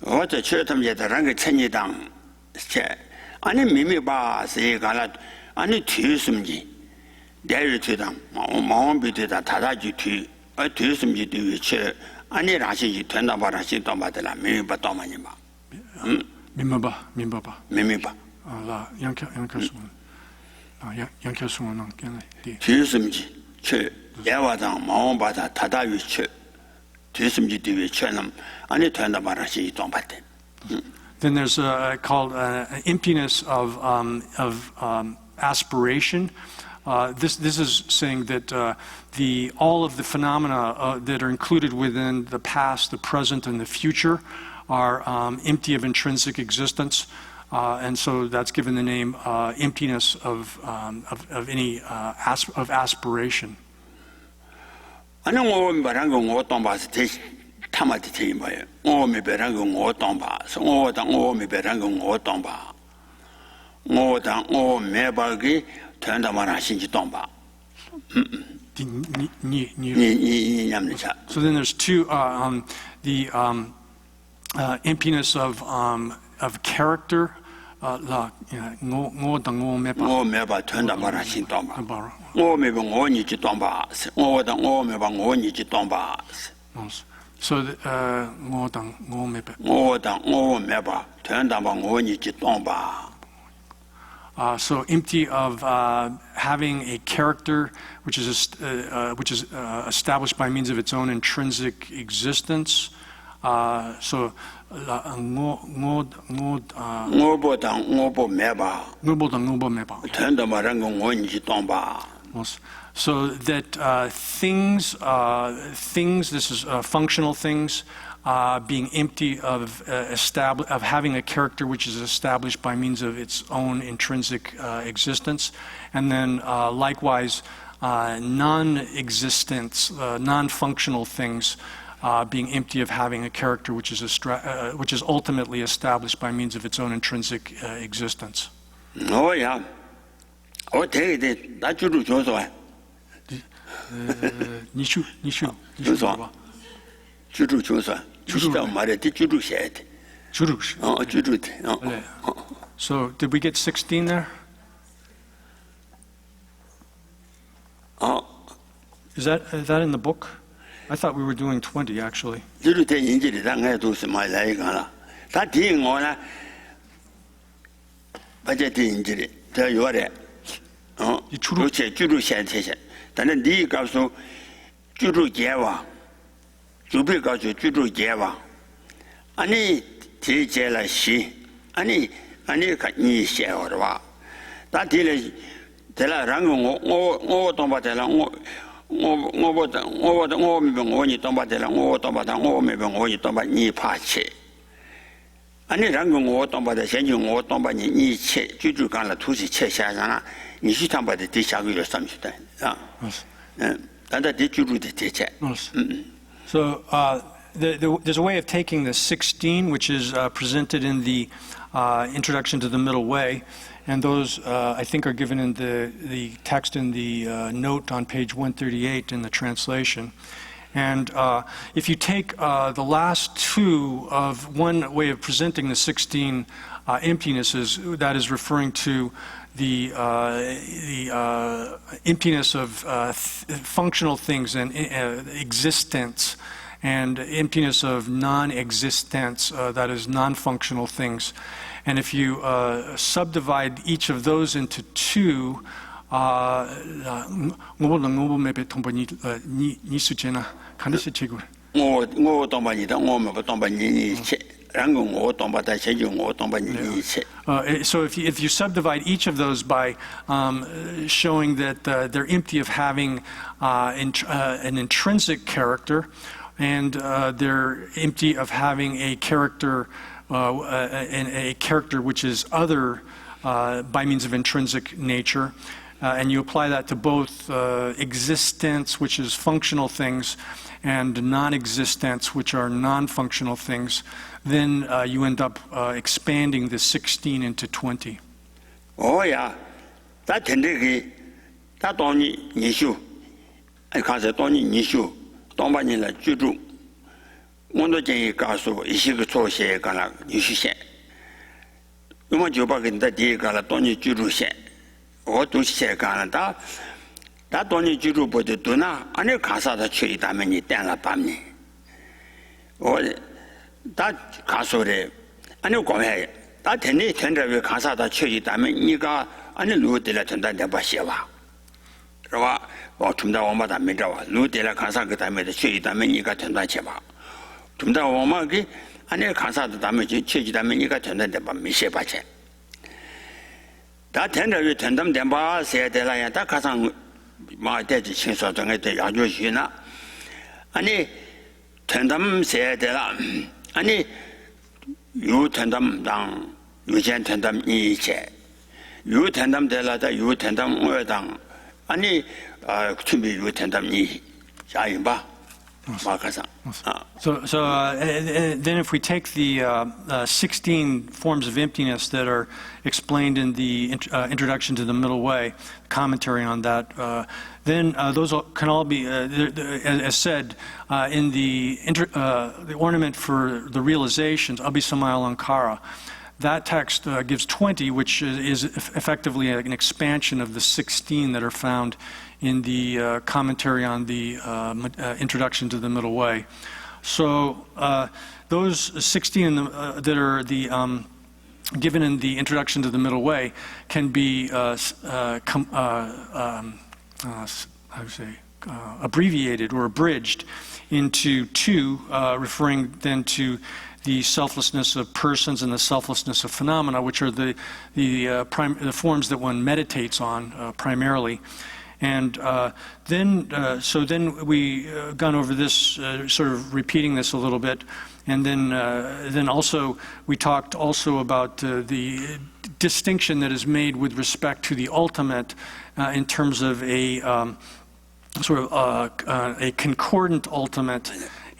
어제 최탐제다란 게 천이당 아니 미미바 세가라 아니 뒤숨지 내일 뒤당 마음비되다 다다지 뒤 뒤숨지 뒤에 아니 라시 된다 바라시 또 받으라 미미바 또 많이 봐 미미바 라 양켜수는 양켜수는 괜히 뒤숨지 최 예와당 마음바다 다다위 최 뒤숨지 뒤에 최남 아니 된다 바라시 또 받대. Then there's called emptiness of aspiration. This is saying that all of the phenomena that are included within the past, the present, and the future are empty of intrinsic existence, and so that's given the name emptiness of any of aspiration. 아니 말한 거 어떤 봐서 타마티 되는 거예요. 오미베란 거 어떤 봐. 오당 오미베란 거 어떤 봐. 오당 오메바기 된다 말하신지 동 봐. So then there's two the emptiness of character. 오메바 된다 말하신 동 봐. 오메바 오니지 동 봐. 오당 오메바 오니지 동 봐. So so empty of having a character which is established by means of its own intrinsic existence. So so that things, this is functional things, being empty of having a character which is established by means of its own intrinsic existence, and then likewise non-existence, non-functional things being empty of having a character which is ultimately established by means of its own intrinsic existence. Oh yeah. Oh, 되게 나 주로 줘서. 니슈 줘서. 주로 줘서. 주로 말했지 주로 해야 돼. 주로. 주로 돼. So did we get 16 there? Is that in the book? I thought we were doing 20 actually. 주로 돼 인지를 당해도 말 나이가라. 다 뒤에 거나. 바제티 인지를 더 요래. 주로 주로 현태세.但是你告诉주로 개와 주비 가서 주로 개와 아니 제제라 시 아니 니 셔어 봐. 다 뒤에 대라랑 오 동바대라 오보다 오미병 오니 동바대라 오 동바다 오미병 오니 동바 니 파치 아니 랑공 오 동바다 현중 오 동바니 니체 주주 간라 투시 체샤잖아. 니시탄바데 대샤고를 삼시다. So there's a way of taking the 16, which is presented in the Introduction to the Middle Way, and those I think are given in the text in the note on page 138 in the translation. And if you take the last two of one way of presenting the 16 emptinesses, that is referring to the emptiness of functional things and existence, and emptiness of non-existence, that is non-functional things. And if you subdivide each of those into two, So if you subdivide each of those by showing that they're empty of having an intrinsic character, and they're empty of having a character which is other by means of intrinsic nature, and you apply that to both existence, which is functional things, and non-existence, which are non-functional things, then you end up expanding the 16 into 20. Oh yeah, that tendegi, that only nishu, I can't say only nishu, don't buy la juju. One of the gaso is you to say gala, you should say. You want you back in the day gala, don't you juju say, or to say Canada. That only juju but the tuna, and you can't say that you that many tana pammy. Or that castle, and you go ahead. That any tender will can't say that you that many got, and you lose the letter that the Basheva. Rawa, or to the woman that made our lose the Kansa that made the tree that many got to that Cheva. To the woman, and you can't say the damage, change that many got to the Mishebache. That tender will turn them the bar, said the lion, that Kasan. My dead chin so don't get Yajuna. Any turn them say that any you turn them down, you can turn them each. You turn them the letter, you turn them well down. Any to be you turn them e. Jayba. So then if we take the 16 forms of emptiness that are explained in the introduction to the middle way, commentary on that, then those can all be, as said, in the ornament for the realizations, Abhisamaya Alankara. That text gives 20, which is effectively an expansion of the 16 that are found in the commentary on the introduction to the middle way. So those 16 that are the given in the introduction to the middle way can be abbreviated or abridged into 2, referring then to the selflessness of persons and the selflessness of phenomena, which are the forms that one meditates on primarily. And then we gone over this, sort of repeating this a little bit, and then also we talked also about the distinction that is made with respect to the ultimate in terms of a sort of a concordant ultimate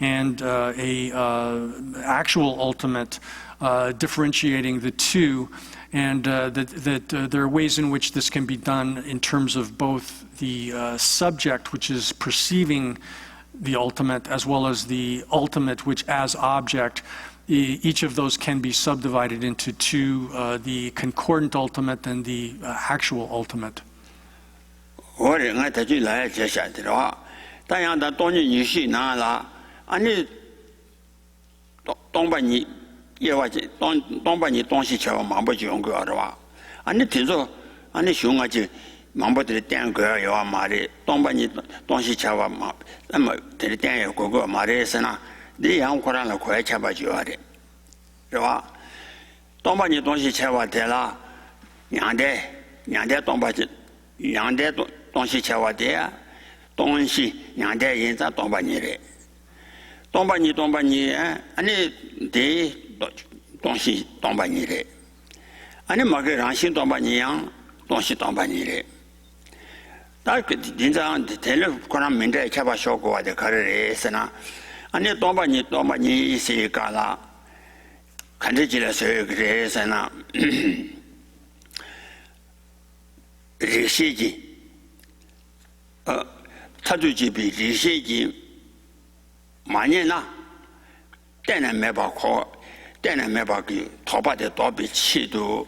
and a actual ultimate, differentiating the two. And that there are ways in which this can be done in terms of both the subject, which is perceiving the ultimate, as well as the ultimate, which as object. Each of those can be subdivided into 2, the concordant ultimate and the actual ultimate. Don't buy any don't see chow mambo junga. And it is all, and the shungaji mambo to the tanker, you are married. Don't buy any don't see chow map. To the tanker go Maresana, the young Koran quite chabaju. Don't buy any don't see chow della. Yande don't buy it. Yande don't see chow there. Don't see Yande in that don't buy it. Don't buy any day. Don't see don't buy it. Any market ranching don't buy young, don't see don't buy it. That didn't the telephone minute chaba shoko at the career, and you don't buy see gala. Candigula circus and Rishiji Taduji be Rishiji Manina. Then I never call. Then I never give top of the Dobby Chidu.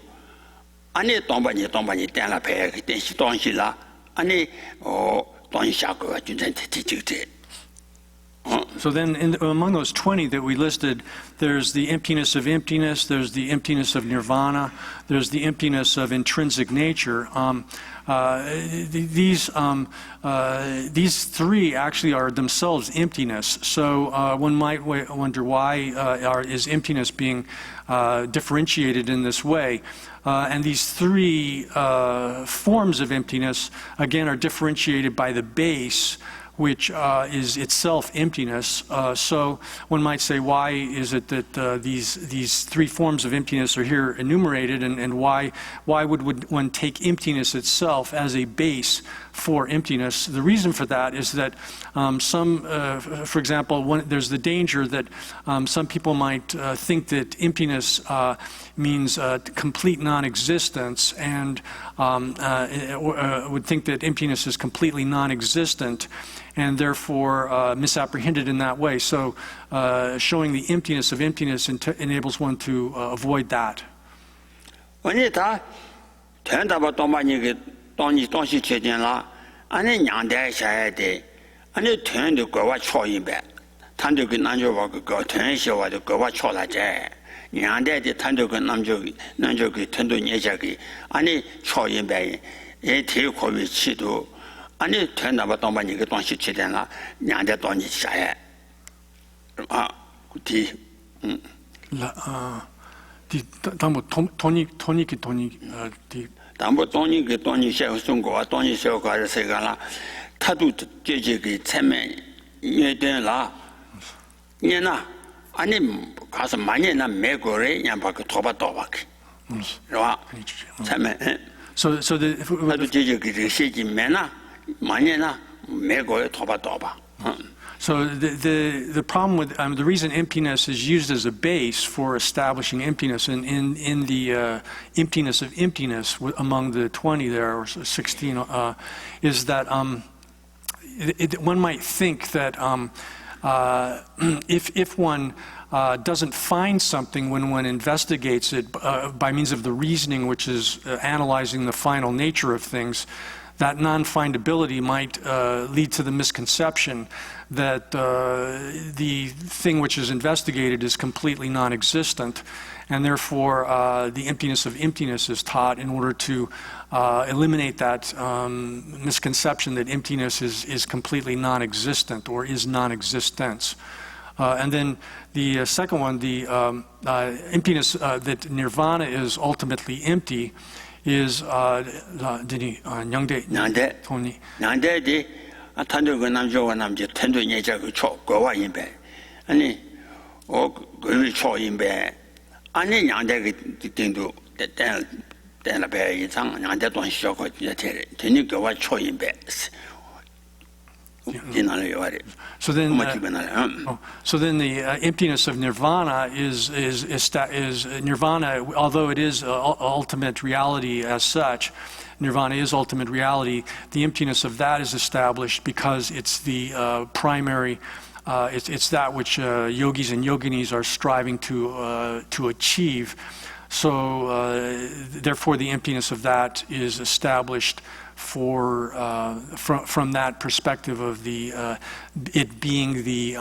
Any Dombany, Dana Peg, then she don't she la. Any or don't shackle at you. So then among those 20 that we listed, there's the emptiness of emptiness, there's the emptiness of nirvana, there's the emptiness of intrinsic nature. These three actually are themselves emptiness. So one might wonder why is emptiness being differentiated in this way. And these three forms of emptiness, again, are differentiated by the base, which is itself emptiness. So one might say, why is it that these three forms of emptiness are here enumerated, and why would one take emptiness itself as a base for emptiness? The reason for that is that for example, there's the danger that some people might think that emptiness means complete non-existence, and would think that emptiness is completely non-existent, and therefore misapprehended in that way. So showing the emptiness of emptiness enables one to avoid that. 아니 된다고 또 많이 그 돈시 치대나 냥대 돈이 샤야 아디 디 담보 돈이 디 담보 돈이 샤고 송고 돈이 샤고 가르세가라 타도 제제기 체면 예된라 얘나 아니 가서 많이나 매고래 냥바 그 도바도바 와 체면 So the 타도 제제기 시기 매나 So the problem with the reason emptiness is used as a base for establishing emptiness in the emptiness of emptiness among the 20 there, or 16, is that one might think that if one doesn't find something when one investigates it by means of the reasoning, which is analyzing the final nature of things, that non-findability might lead to the misconception that the thing which is investigated is completely non-existent, and therefore the emptiness of emptiness is taught in order to eliminate that misconception that emptiness is completely non-existent or is non-existence. And then the second one, the emptiness that nirvana is ultimately empty, is 냥대 돈이 냥대디 탄도가 남조가 남지 탄도 예자고 초고와 임배 아니 그위 초임배 아니 냥대가 띵도 때나 배 이상 냥대 돈 쇼고 이제 되니까 초임배 So then the emptiness of nirvana is nirvana, although it is ultimate reality as such. Nirvana is ultimate reality. The emptiness of that is established because it's the primary. It's that which yogis and yoginis are striving to achieve. So therefore, the emptiness of that is established from that perspective of it being the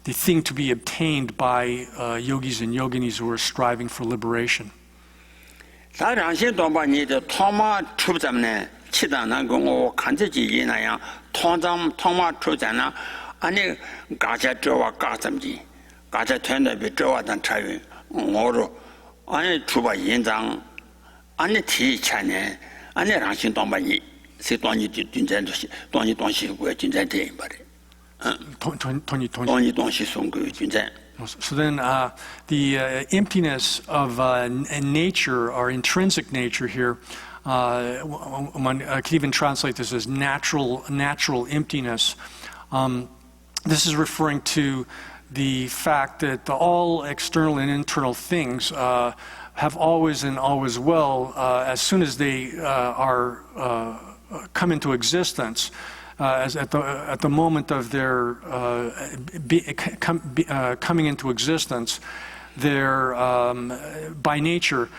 thing to be obtained by yogis and yoginis who are striving for liberation. 아니 라신 동반이 세동이 준전도시 동이 동시 그 준전대 말이 돈이 동시 송그 준전. So then the emptiness of nature, or intrinsic nature here, one could even translate this as natural emptiness. This is referring to the fact that all external and internal things have always and always will, as soon as they come into existence, at the moment of their coming into existence, they're by nature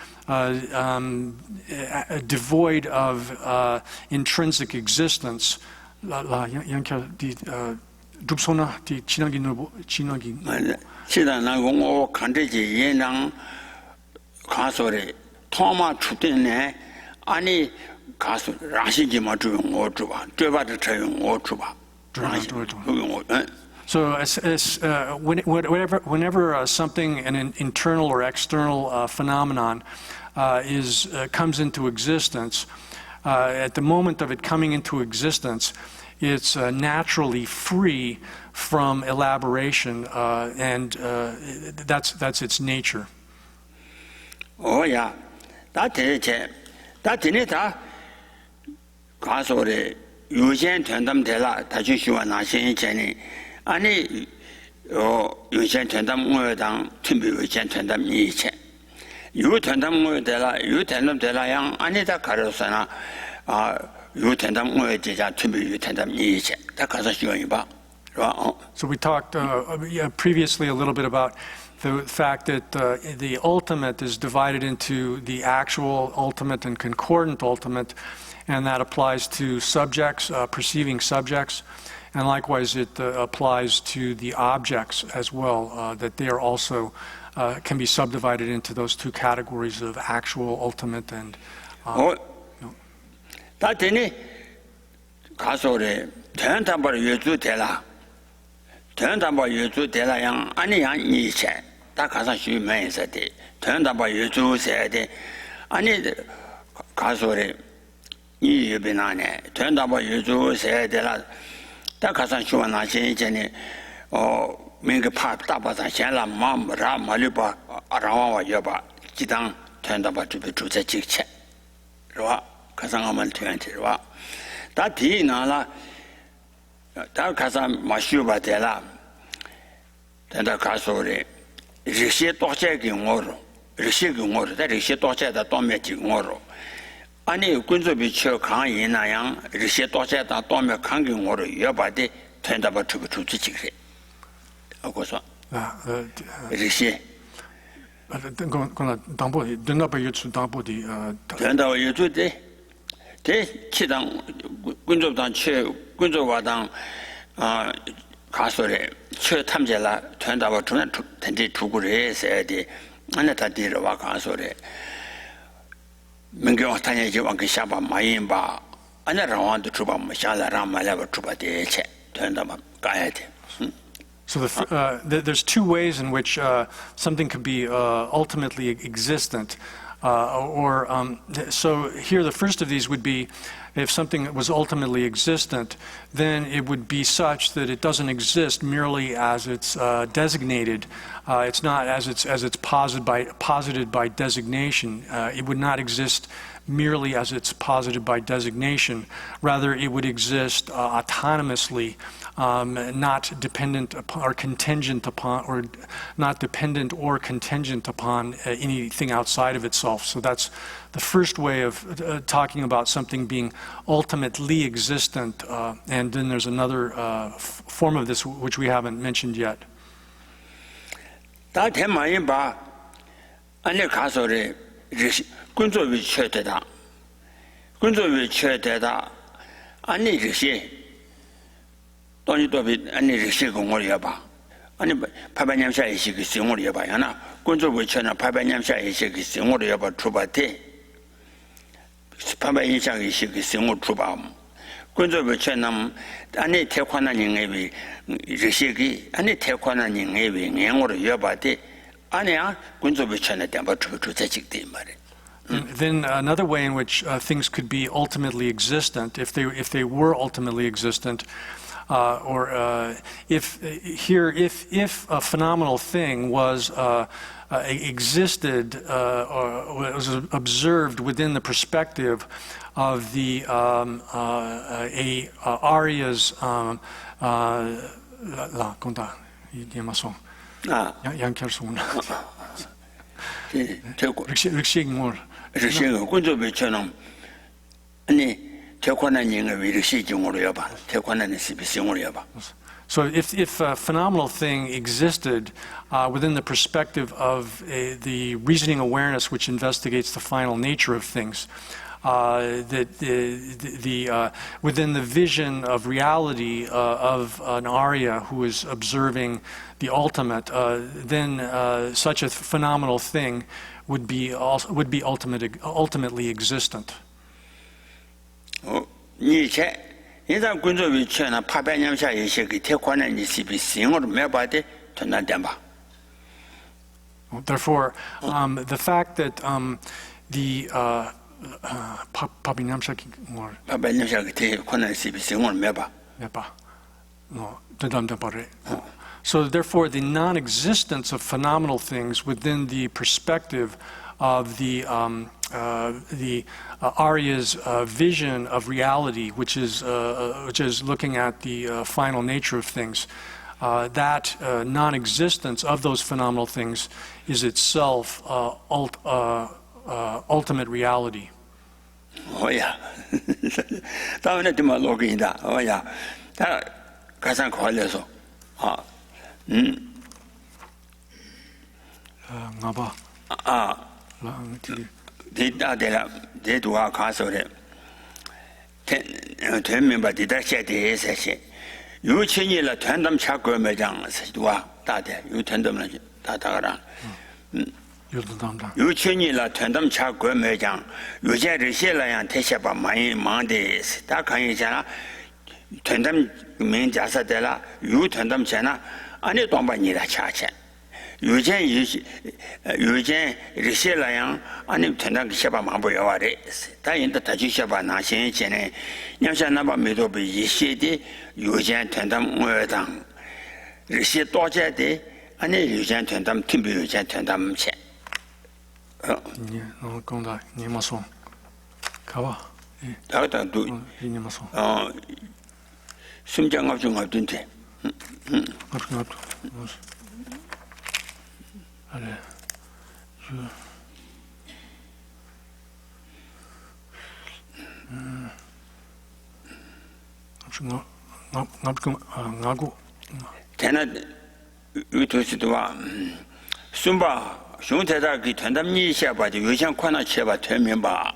devoid of intrinsic existence. 줍소나 디 진하기 놀고 진하기 시다나고 간대지 예랑 가서래 토마 추대네 아니 가서 라시지 마 주용 뭐 줘봐 줘봐도 저용 뭐 줘봐 So whenever something, an internal or external phenomenon comes into existence, at the moment of it coming into existence, it's naturally free from elaboration, and that's its nature. Oh yeah, that 가서래 유전 전담되라 다시 시원한 신전이 아니 유전 전담 모여당 팀비 유전 전담 이체 유 전담 모여되라 유 전담 되라양 아니다 가르서나 유 전담 모여지자 팀비 유 전담 이체 다 가서 시원이 봐. So we talked previously a little bit about the fact that the ultimate is divided into the actual ultimate and concordant ultimate, and that applies to subjects, perceiving subjects, and likewise it applies to the objects as well, that they are also can be subdivided into those two categories of actual, ultimate, and 다 되니 가서래 전담벌 유주되라 전담벌 유주되라양 아니양 이체 다 가서 쉬면서 돼 전담벌 유주세대 아니 가서래 이 유빈안에 전담벌 유주세대라 다 가서 쉬원나 신전에 민그 파 다바자 현라 마음라 말리바 아라와 여바 기당 전담벌 주제 직체 와 가상하면 되는지와 다 뒤나라 다 가서 마슈바 되라 된다 가서래 리시 도체기 오로 리시 오로 다 리시 도체다 도매지 오로 아니 군조비 쳐 강이나양 리시 도체다 도매 강기 오로 여바데 된다 봐 주부 주지직해 하고서 리시 그거나 담보디 된다 봐 유출 담보디 된다 유출데 대 기당 군조당 최 군조와당 가서래 최 탐제라 된다고 주는 된지 두고를 해야 돼. 안에다 뒤로 가서래. 민경 타냐지 왕그 샤바 마인바 안에라wan도 주바 마샤라라 말라고 주바대체 된다만 가야 돼. So there's two ways in which something could be ultimately existent. So here the first of these would be if something was ultimately existent, then it would be such that it doesn't exist merely as it's designated. It's not as it's posited by designation. It would not exist merely as it's posited by designation. Rather, it would exist autonomously, not dependent upon or contingent upon, or not dependent or contingent upon anything outside of itself. So that's the first way of talking about something being ultimately existent, and then there's another form of this which we haven't mentioned yet. 다 대만이 봐. 안에 가서래 군조위 최대다. 군조위 최대다. 아니 리시 돈이 도비 아니 리시 공원이야 봐. 아니 800년 이시기 생활이야 봐. 하나 군조위 최나 800년 이시기 생활이야 봐. 주바대. 800년 이시기 생활 주바. 군조위 최남 아니 태권한 영예비 리시기 아니 태권한 영예비 영어로 여바대. 아니야 군조위 최나 담바 주제직대 말이야. Then another way in which things could be ultimately existent, if they were ultimately existent, or if a phenomenal thing was existed or was observed within the perspective of the Arya's 군조비처럼 아니 태권한 영업이 시중으로 여봐. 태권한 시비용으로 여봐. So if a phenomenal thing existed within the perspective of the reasoning awareness which investigates the final nature of things, within the vision of reality of an Arya who is observing the ultimate, then such a phenomenal thing would be ultimately existent. Therefore, the fact that the so therefore the non-existence of phenomenal things within the perspective of the Arya's vision of reality, which is looking at the final nature of things, that non-existence of those phenomenal things is itself ultimate reality. Oh yeah. 다음에 좀 로그인다. Oh yeah. 다 가상 걸려서. 나봐. 대다대라 대도와 가서래. 대면바 대다시에서 유치니라 전담 찾고 매장에서 도와 다대 유전담을 다다가라. 유치니라 전담 찾고 매장 요새를 실라양 대셔봐 많이 망데스 다 강의잖아. 전담 명자사들라 유전담 전화 안에 동반이라 차차. 요새 리실라양 아니 전담 셔봐 마보여와래. 다인도 다시 셔봐 나신 전에 냠샤나바 메도비 이시디 요새 전담 외당 리시 도제데 아니 요새 전담 팀비 요새 전담 체. 공다 니마소 가봐. 다다도 니마소. 심장압 좀 어떤데? 앞. 아래. 나고. 대나 유토시도와 숨바熊대다 그 전담니 셔봐도 요즘 코나 셔봐 되면 봐.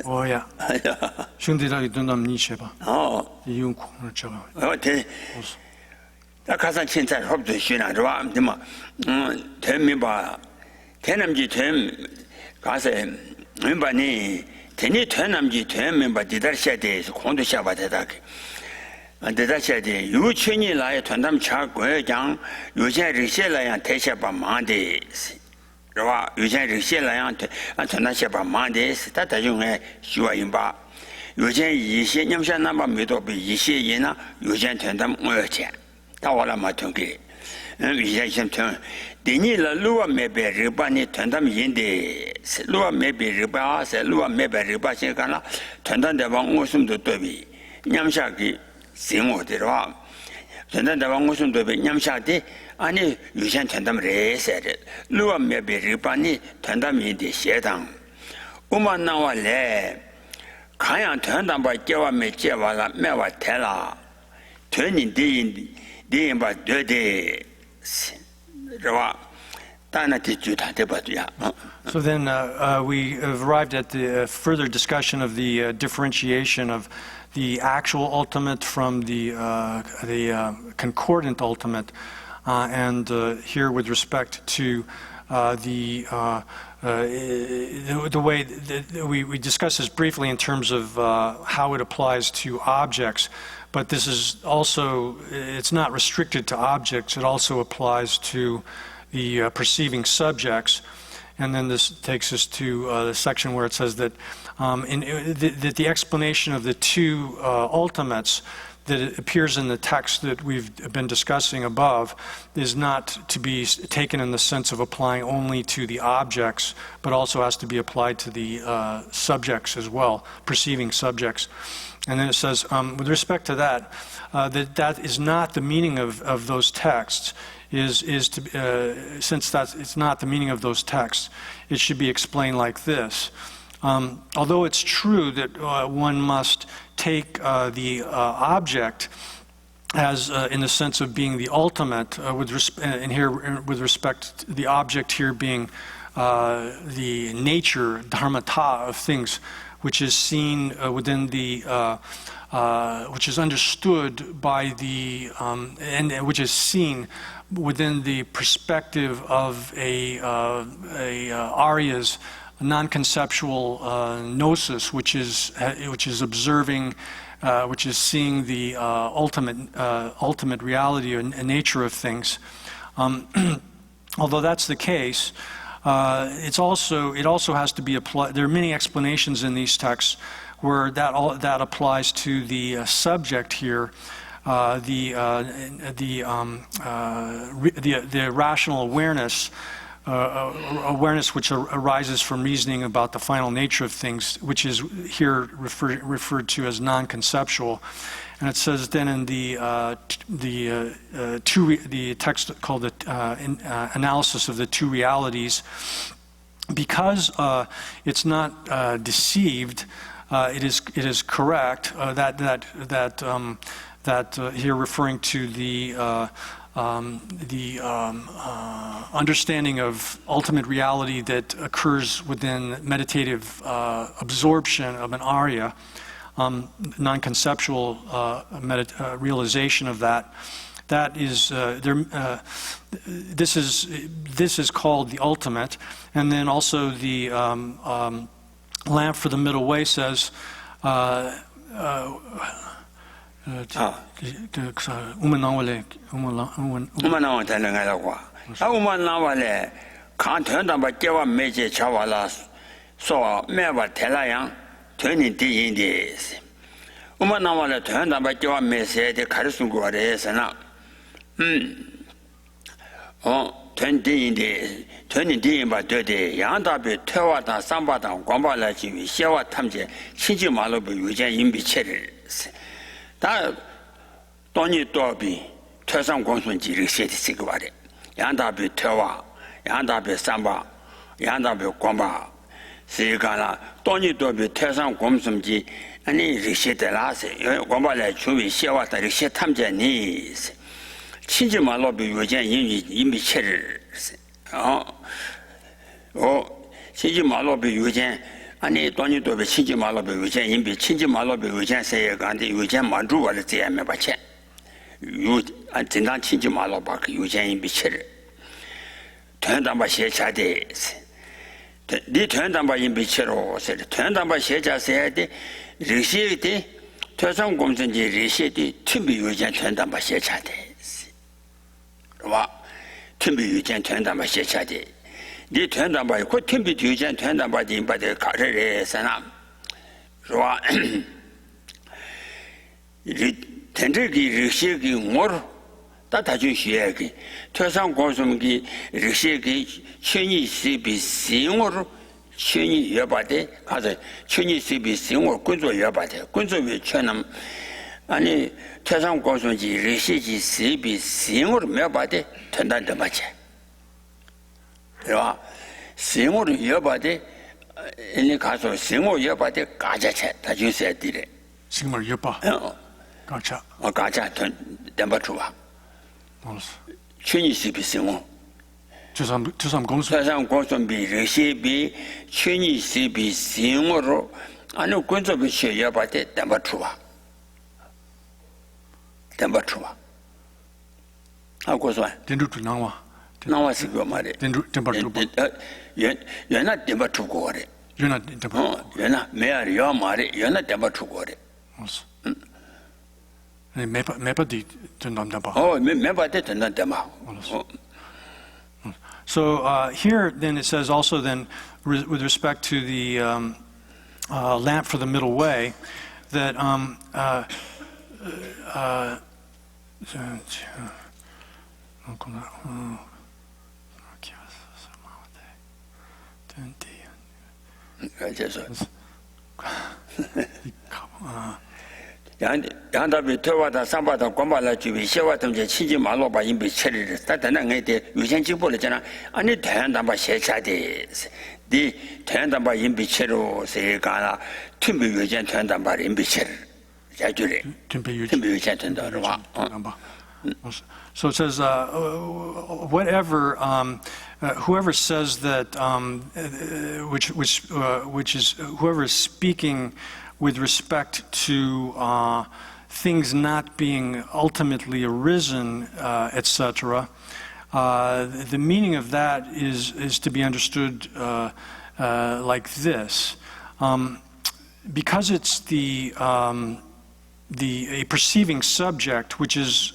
오야. 슝디라기 돈담 니셔봐. 이용코 저거. 대. 다 가산 진짜 합도 쉬나 좋아. 뭐 되면 봐. 대남지 됨 가서 멤버니 대니 대남지 되면 봐. 디다셔야 돼서 공도 셔봐 대다게. 대다셔야 돼. 유치니 라에 전담 차고 장 요새 리셀라야 대셔봐 만데. rồi 요새 리셀라한테 전화해봐 만데스 다 다중에 쉬어인바 요새 이些냠샤나바 메도비 이些이나 요새 전담 어제 다 와라 마통게 이제 좀 데니라 루아 메베 리바니 전담 인데 루아 메베 리바 루아 메베 리바 세가나 전담 대방 웃음도 또비 냠샤기 생오대로 전담 대방 웃음도 비 냠샤디 아니 유전 전담을 해서 루아 메베리바니 전담인데 세당 우만 나와래 가양 전담 바 깨와 메째와라 메와 테라 되니 디인바 되데 와 따나티 주다 대바도야. So then we arrived at the further discussion of the differentiation of the actual ultimate from the concordant ultimate. And here, with respect to the way that we discussed this briefly in terms of how it applies to objects, but this is also, it's not restricted to objects, it also applies to the perceiving subjects. And then this takes us to the section where it says that, that the explanation of the two ultimates that it appears in the text that we've been discussing above is not to be taken in the sense of applying only to the objects, but also has to be applied to the subjects as well, perceiving subjects. And then it says, with respect to that, that is not the meaning of those texts. Since it's not the meaning of those texts, it should be explained like this. Although it's true that one must take the object as in the sense of being the ultimate, with respect to the object here being the nature, dharmata of things, which is seen within the, which is understood by the, and which is seen within the perspective of a Arya's non-conceptual gnosis, which is observing, which is seeing the ultimate reality and nature of things. Although that's the case, it also has to be applied. There are many explanations in these texts where that applies to the subject here, the rational awareness. Awareness which arises from reasoning about the final nature of things, which is here referred to as non-conceptual. And it says then in the text called the analysis of the two realities, because it's not deceived, it is correct that here referring to the understanding of ultimate reality that occurs within meditative absorption of an Arya, non-conceptual realization of that. That is this is called the ultimate, and then also the lamp for the middle way says. Umanawale Telangalawa. Umanawale can't turn down by Java Major Chavala, so Meva Telayang, turning the Indies. Umanawale turned down by Java Major, the Karisungu is and oh, 20 Indies, 20 by 30, Yanda be Tawata, Sambata, Gombala, Shawa Tamje, Chiji Malobu, Ujan Imbi Cherries. 다 돈이 또비 퇴상 공순지 리셋이 시그바래 양다비 퇴와 양다비 삼바 양다비 공바 시가나 돈이 또비 퇴상 공순지 아니 리셋라세 공바래 주위 시와다 리셋 탐제니 친지 말로비 요전 이미 체를 친지 말로비 요전 아니 돈이 또 친지 말로 배우자 인비 친지 말로 배우자 세에 간데 요자 만주와를 제야매 받체 요 진단 친지 말로 바 요자 인비 체를 된담바 시차데 니 된담바 인비 체로 세 된담바 시차세야데 리시데 퇴상 공전지 리시데 팀비 요자 된담바 시차데 와 팀비 요자 된담바 시차데 니 된담바 그 팀비 뒤전 된담바 인바데 가르레 사람 좋아 이 텐데기 리시기 뭘 다다주 시에기 퇴상 고숨기 리시기 천이 시비 신으로 천이 여바데 가서 천이 시비 신으로 군조 여바데 군조 왜 천남 아니 퇴상 고숨기 리시기 시비 신으로 여바데 된다는 맞지 야, 생으로 여봐대 이니 가서 생으로 여봐대 가자체 다 주셔야 되래. 생으로 여봐. 가자. 가자 덤바 주와. 알았어. 춘이시비 생으로. 주삼 공수비 러시비 춘이시비 생으로 아니 군조비 시 여봐대 덤바 주와. 덤바 주와. 하고서 된두도 나와. 나와서 그 말에 연나 땜바 주고 그래 연나 땜바 연나 매알 요 말에 연나 땜바 주고 그래 매바디 된담담바 매바디 된담담바 So here then it says also then with respect to the lamp for the middle way that 양답이 퇴와다 삼바다 공발라 주비 시와탐제 친지 말로바 인비 처리를 따다는 애데 유전 직보를 아니 대한담바 세차데 디 대한담바 인비 처로 세가나 팀비 유전 대한담바 인비 처리 자주래. 튼비유찬 된다고. So it says, whatever, whoever says that, which is whoever is speaking with respect to things not being ultimately arisen, etc. The meaning of that is to be understood like this. Because it's a perceiving subject, which is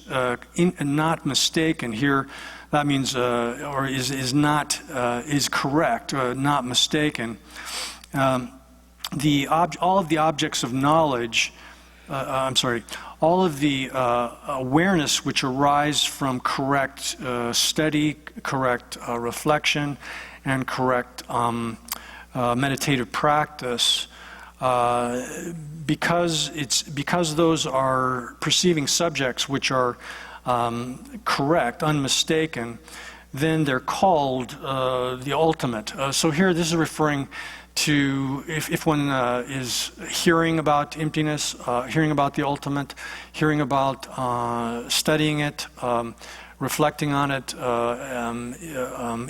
not mistaken here, that means or is correct, not mistaken. All of the objects of knowledge, all of the awareness which arise from correct study, correct reflection, and correct meditative practice. Because those are perceiving subjects which are correct, unmistaken, then they're called the ultimate. So here this is referring to if one is hearing about emptiness, hearing about the ultimate, hearing about studying it, reflecting on it,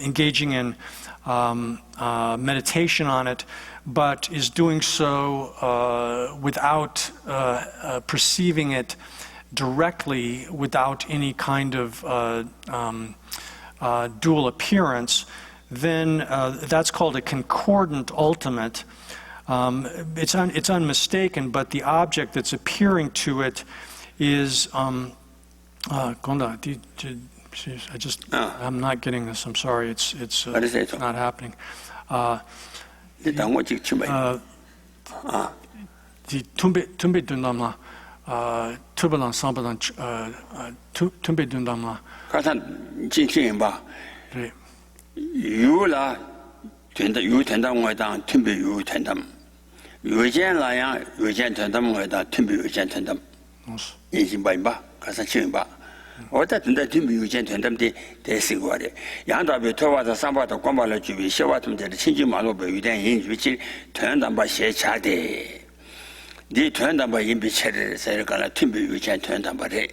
engaging in meditation on it, but is doing so without perceiving it directly, without any kind of dual appearance, then that's called a concordant ultimate. It's unmistaken, but the object that's appearing to it is I'm not getting this. I'm sorry. It's not happening. 디 tumbe dunamla tubalan sambalan tumbe dunamla 가산 진진바 네 유라 된다 유 된다고 하다 tumbe 유 된다 유젠라야 유젠 된다고 하다 tumbe 유젠 된다 인신바인바 가산 진바 어다 된다 tumbe 유젠 된다데 대시고래 양다비 토와다 삼바다 관발을 주비 시와tum들 친지만로 배위된 인주치 된다바 시차데 네 된다바 인비체를 세르가라 tumbe 유젠 된다바래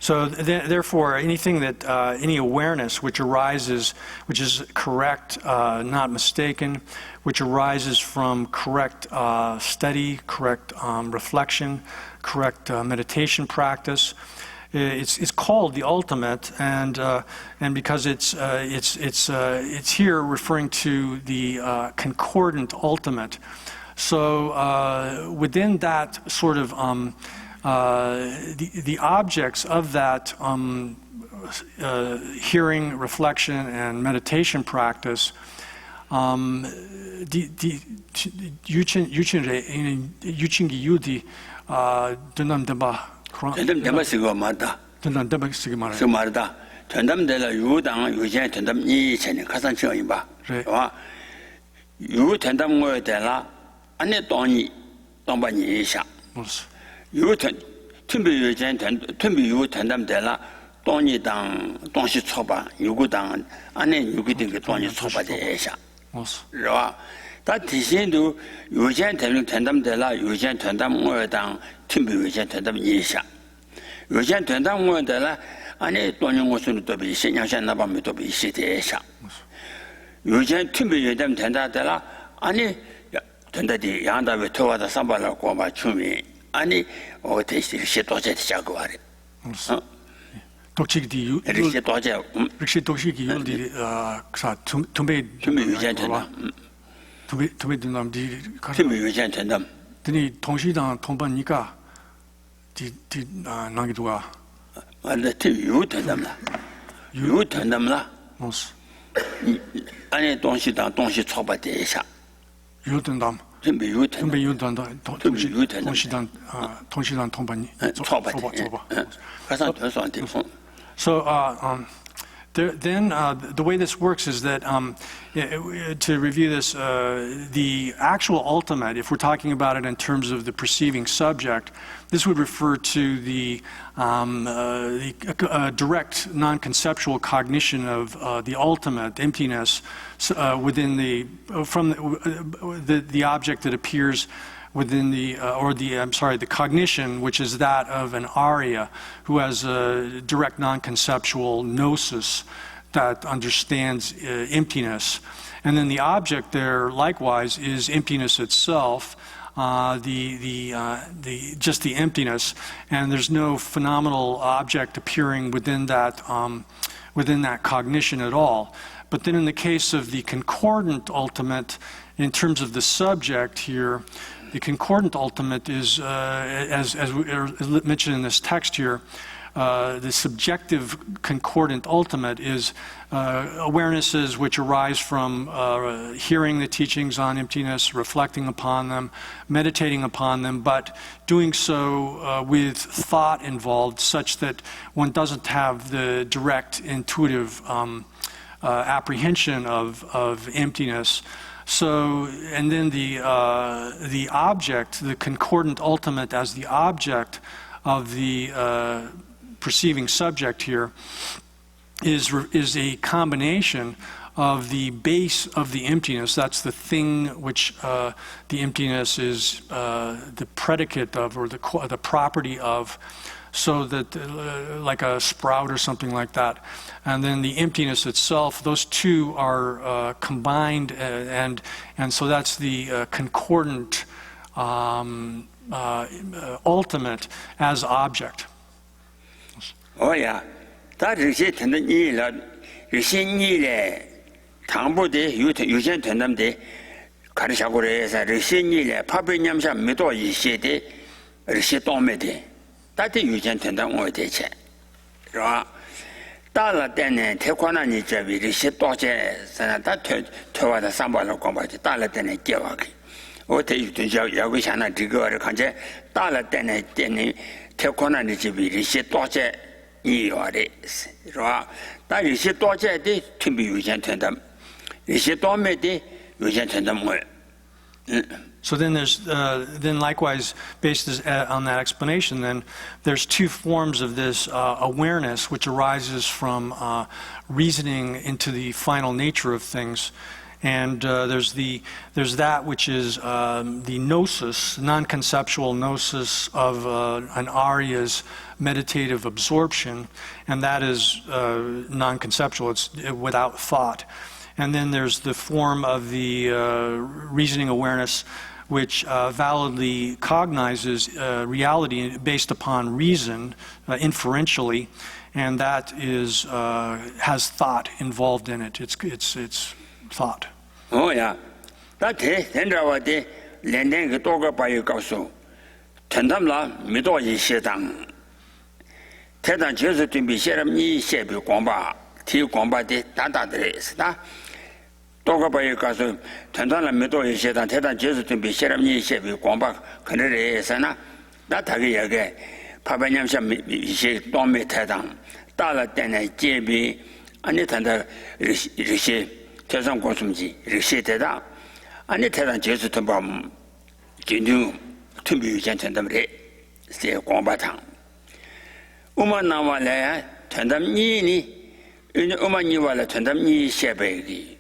So therefore, anything that any awareness which arises, which is correct, not mistaken, which arises from correct study, correct reflection, correct meditation practice, it's called the ultimate, and because it's here referring to the concordant ultimate. So within that sort of the objects of that hearing, reflection, and meditation practice, tumbi 된담데라 돈이당 돈시 초바 유구당 안에 유기된 돈이 초바대샤 그러와 다 대신도 유전 된담데라 유전 된담어당 tumbi 유전 된담 이샤 유전 된담어데라 안에 돈이 무슨 또 비시 냥샤나밤이 또 비시대샤 유전 tumbi 유전 된다데라 아니 된다디 양다베 토와다 삼발하고 마 춤이 아니 어때시 시도제 자고 말해 독식디 유 시도제 역시 독식이 유디 사 tumbe 유전 된다 tumbe 된담디 tumbe 유전 된다 드니 동시당 통반니까 디 나기도가 안데 유 된담라 유 된담라 무스 아니 동시당 동시 초바대샤 유 된담 tumbi yu 동시당 통반니 초바 가산 전소한테 So then the way this works is that to review this, the actual ultimate, if we're talking about it in terms of the perceiving subject, this would refer to the direct non-conceptual cognition of the ultimate emptiness within the object that appears within the the cognition, which is that of an Arya who has a direct non-conceptual gnosis that understands emptiness. And then the object there, likewise, is emptiness itself, just the emptiness, and there's no phenomenal object appearing within that cognition at all. But then in the case of the concordant ultimate, in terms of the subject here, the concordant ultimate is, as we mentioned in this text here, the subjective concordant ultimate is awarenesses which arise from hearing the teachings on emptiness, reflecting upon them, meditating upon them, but doing so with thought involved, such that one doesn't have the direct intuitive apprehension of emptiness. So, and then the object, the concordant ultimate as the object of the perceiving subject here is a combination of the base of the emptiness. That's the thing which the emptiness is the predicate of, or the property of, so that like a sprout or something like that. And then the emptiness itself, those two are combined, and so that's the concordant ultimate as object. Oh yeah, that is it. And then you 당부대 유전 된다는데 가르쳐고래서 러시아니래 파베냠샤 메도 이시데 러시아 도메데 다데 유전 된다 어디체 라 달라 때네 태권하니 저비 러시아 도제 산다 퇴와다 삼발로 공부하지 달라 때네 개와기 어때 유전자 야고 샤나 디거를 간제 달라 때네 태권하니 저비 러시아 도제 이와데 라 다 러시아 도제데 팀비 유전 된다 So then there's then likewise based on that explanation, then there's two forms of this awareness which arises from reasoning into the final nature of things. And there's that which is the gnosis, non-conceptual gnosis of an Arya's meditative absorption, and that is non-conceptual, it's without thought. And then there's the form of the reasoning awareness which validly cognizes reality based upon reason, inferentially, and that is has thought involved in it. It's thought. Oh yeah, that is. Then what the lending the dog by you go so. Tendamla middle is shedang. Tedan Jesus to be shared me shape gomba, tea gomba de dada dress. Dog by you go so. Tendamla middle is shedan, Tedan Jesus to be shared me shape gomba, canary sana. That again. Papa Yamsha she don't me Tedan. Dala then JB, and it under Rishi. 태산 고숨지 리시테다 아니 태산 제수 텀밤 진주 tumbi 전담래 세 공바탕 우만나와래 전담니니 우만니와래 전담니 셰베기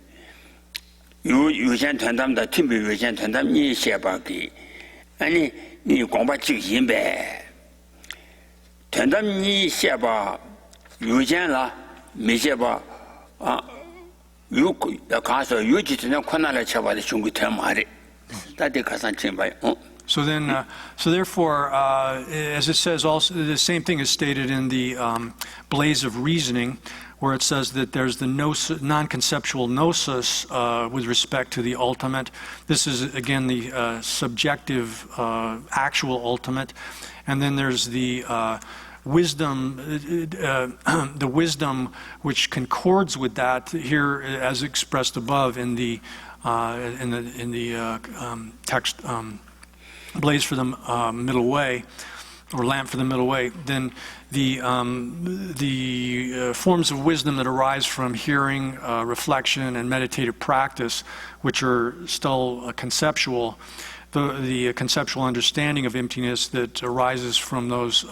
유전 전담다 tumbi 유전 전담니 셰바기 아니 니 공바 지인배 전담니 셰바 유전라 미셰바 아 So then, so therefore, as it says, also the same thing is stated in the Blaze of Reasoning, where it says that there's the non-conceptual gnosis with respect to the ultimate. This is again the subjective, actual ultimate, and then there's the wisdom, the wisdom which concords with that here, as expressed above in the text, blaze for the middle way, or lamp for the middle way. Then the forms of wisdom that arise from hearing, reflection, and meditative practice, which are still conceptual. The conceptual understanding of emptiness that arises from those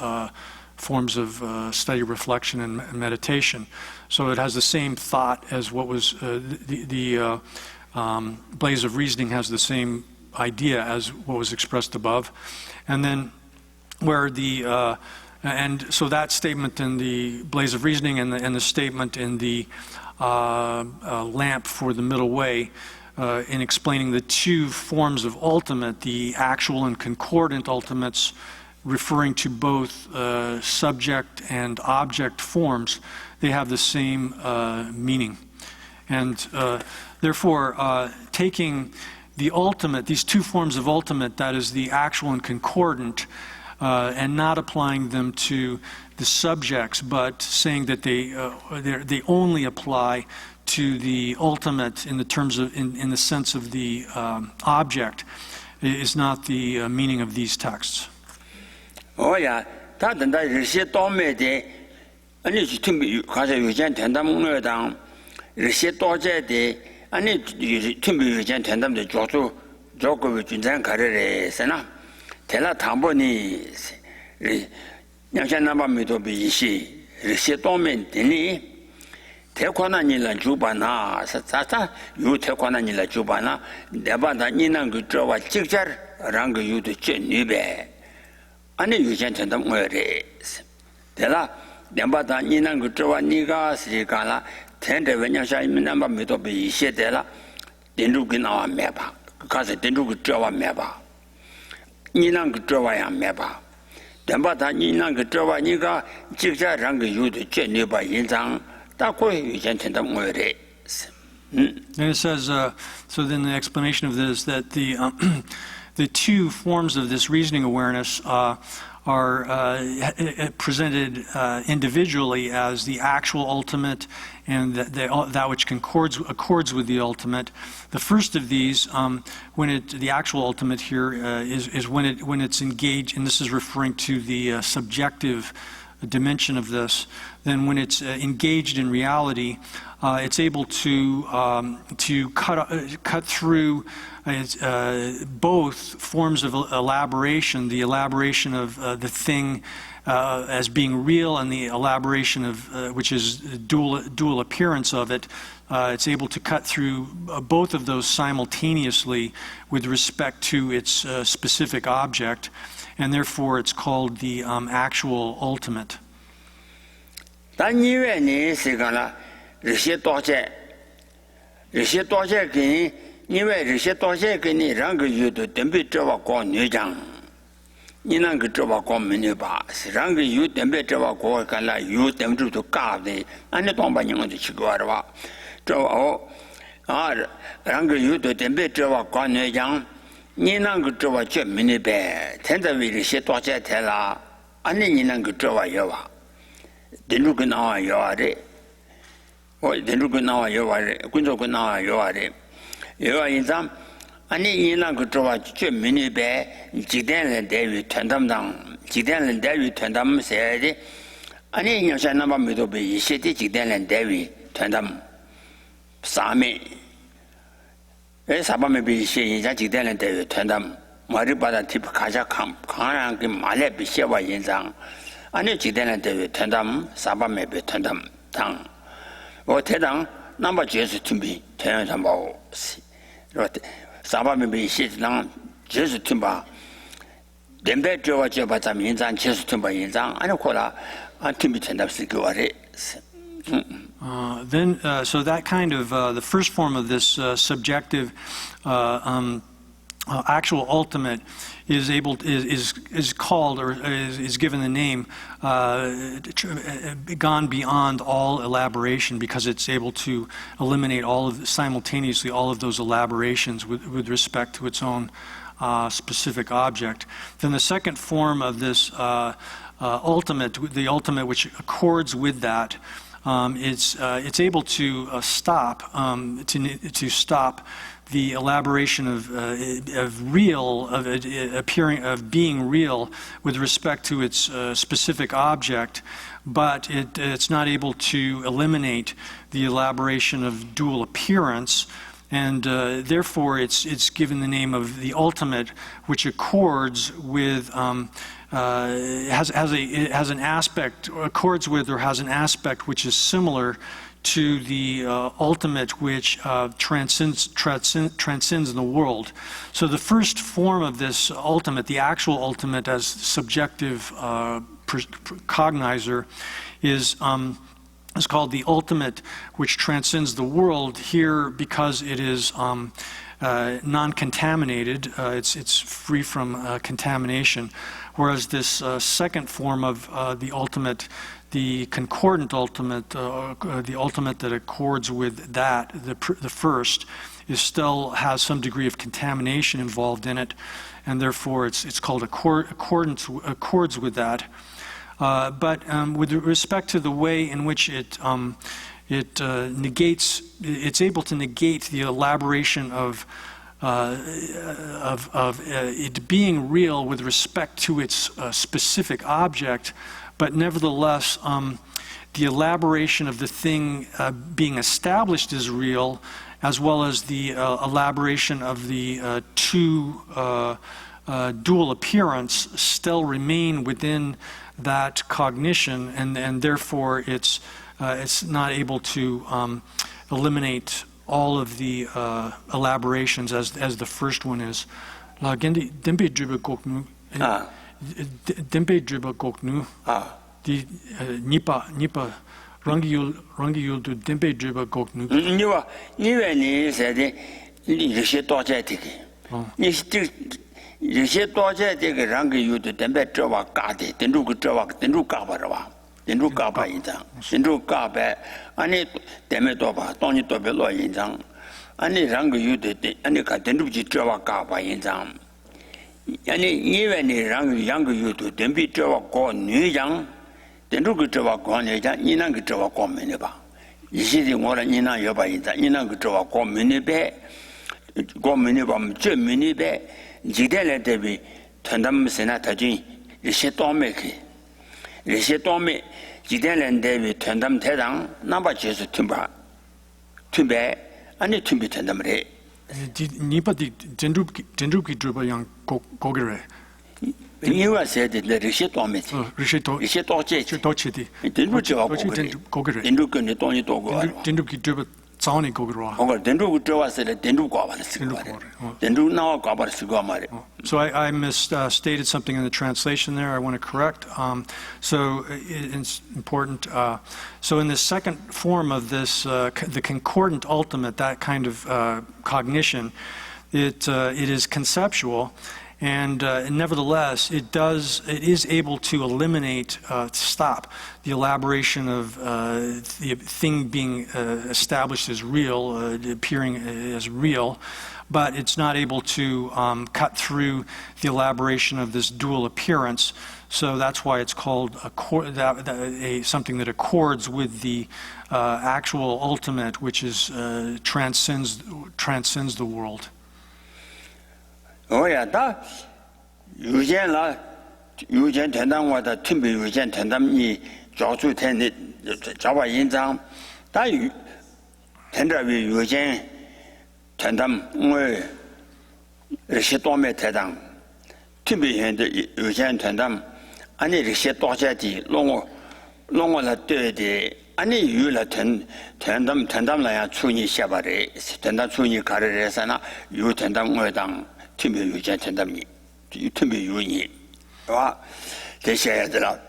forms of study, reflection, and meditation. So it has the same thought as what was the Blaze of Reasoning has the same idea as what was expressed above. And then where the, and so that statement in the blaze of reasoning and the statement in the lamp for the middle way, in explaining the two forms of ultimate, the actual and concordant ultimates, referring to both subject and object forms, they have the same meaning. And therefore, taking the ultimate, these two forms of ultimate, that is the actual and concordant, and not applying them to the subjects, but saying that they only apply to the ultimate in the terms of, in the sense of the object, is not the meaning of these texts. Oh yeah, that and that is a dominant. And it's to be because you can't tend them on down. Receipt dodge, and it to be you can't tend them the Joto, Joko, which in Zankare, Sena. Tell a Tamboni, Yankanaba Mitobi, she, receipt dominant, Dini. Tequananila Jubana, Sata, you Tequananila Jubana, Debata Nina Gutrova Chichar, Rang you to Chenube. And you can't tend them where it is. Tella, Debata Nina Gutrova Niga, Srikala, Tender when you say number Mitobi, Shetela, Denukina Meba, because it didn't Gutrova Meba. Nina Gutrova Meba. Debata Nina Gutrova Niga, Chichar Rang you to Chenuba Yinzang. And it says, so then the explanation of this, that the two forms of this reasoning awareness are presented individually as the actual ultimate and that which accords with the ultimate. The first of these, the actual ultimate here is when it's engaged, and this is referring to the subjective dimension of this. Then when it's engaged in reality, it's able to cut through both forms of elaboration, the elaboration of the thing as being real and the elaboration of which is dual appearance of it. It's able to cut through both of those simultaneously with respect to its specific object, and therefore it's called the actual ultimate. Denukuna Yoare, or Denukuna Yoare, Kunzokuna Yoare. You are in some, and in Language, mini bear, Jidan and David turned them down. Jidan and David turned them, said, and in your Shanaba Midobi, City, Jidan and David turned them. Sami. Saba may be saying that Jidan and David turned them. Maribada tip Kaja Kamp, Karan, Malay Bisheva Yinzang. And you didn't do it, Tendam, Saba may be Tendam, Tang. Or Tedang, number Jesus to be, Tendam, Saba may be shit down, Jesus Tumba. Then bet Jova Jobata means and Jesus Tumba Yinzang, and Kola, and Timmy Tendam Sigurate. Then, so that kind of, the first form of this subjective actual ultimate is called, or is given the name gone beyond all elaboration, because it's able to eliminate simultaneously all of those elaborations with respect to its own specific object. Then the second form of this ultimate, the ultimate which accords with that, it's able to stop the elaboration of being real with respect to its specific object, but it's not able to eliminate the elaboration of dual appearance, and therefore it's given the name of the ultimate, which accords with has an aspect, accords with or has an aspect which is similar to the ultimate which transcends the world. So the first form of this ultimate, the actual ultimate as subjective cognizer, is called the ultimate which transcends the world here because it is non-contaminated. It's free from contamination. Whereas this second form of the ultimate, the concordant ultimate, the ultimate that accords with that, the first, is still has some degree of contamination involved in it, and therefore it's called accords with that. But with respect to the way in which it negates, it's able to negate the elaboration of it being real with respect to its specific object, but nevertheless, the elaboration of the thing being established as real, as well as the elaboration of the two dual appearance still remain within that cognition, and therefore it's not able to eliminate all of the elaborations as the first one is. La gendi dembe driba koknu, dembe driba koknu, di nipa rangi to dembe driba koknu. Niwa ni said you should touch it. You still you should touch it, rangi you to dembe drova gadi, then look Kabarava. Dendru Kapa injang, Dendru Kapa, Ani Demetoba, Tony Tobelo injang, Ani Rangu Yude, Anika Dendru Java Kapa injang, Ani even Rangu Yang Yudu, Dembi Java Go New Yang, Dendru Java Go Nija, Inang Java Go Miniba. You see the more Nina Yoba injang, Inang Java Go Minibe, Go Minibam, Jim Minibe, Jidele Debi, Tandam Senataji, Rishetomeki. Rishetome, Jidan David, Tandam Tedang, number Jesus Timba, Timbe, and it Timbi Tandamre. Nipa di Dendruki Druba young Gogere. You are said that the Rishetome, Rishetoche, Gogere, Dendruk and the Tony Togo, Dendruki Druba Zani Gogera. Or Dendru Java said that Dendru Gava, Dendru now Gava Sigomari. So I misstated something in the translation there. I want to correct. So it's important. So in the second form of this, the concordant ultimate, that kind of cognition, it is conceptual, and nevertheless, it is able to eliminate, stop the elaboration of the thing being established as real, appearing as real. But it's not able to cut through the elaboration of this dual appearance. So that's why it's called something that accords with the actual ultimate, which is transcends the world. Oh yeah, that Yujian la Yujian Tendam was the Timbi Yujian Tendam Yi Josu Tended Java Yinzang. That you tender with Yujian Tendam, Rishetome Tedam, Timbi and Yujian Tendam, Ani Rishetoti, Longo la Dirty, Ani Yula Tendam Laya Tsuni Shabare, Tenda Tsuni Karesana, you Tendam Wedang, Timbi Yujian Tendam, Timbi Yuni. They said that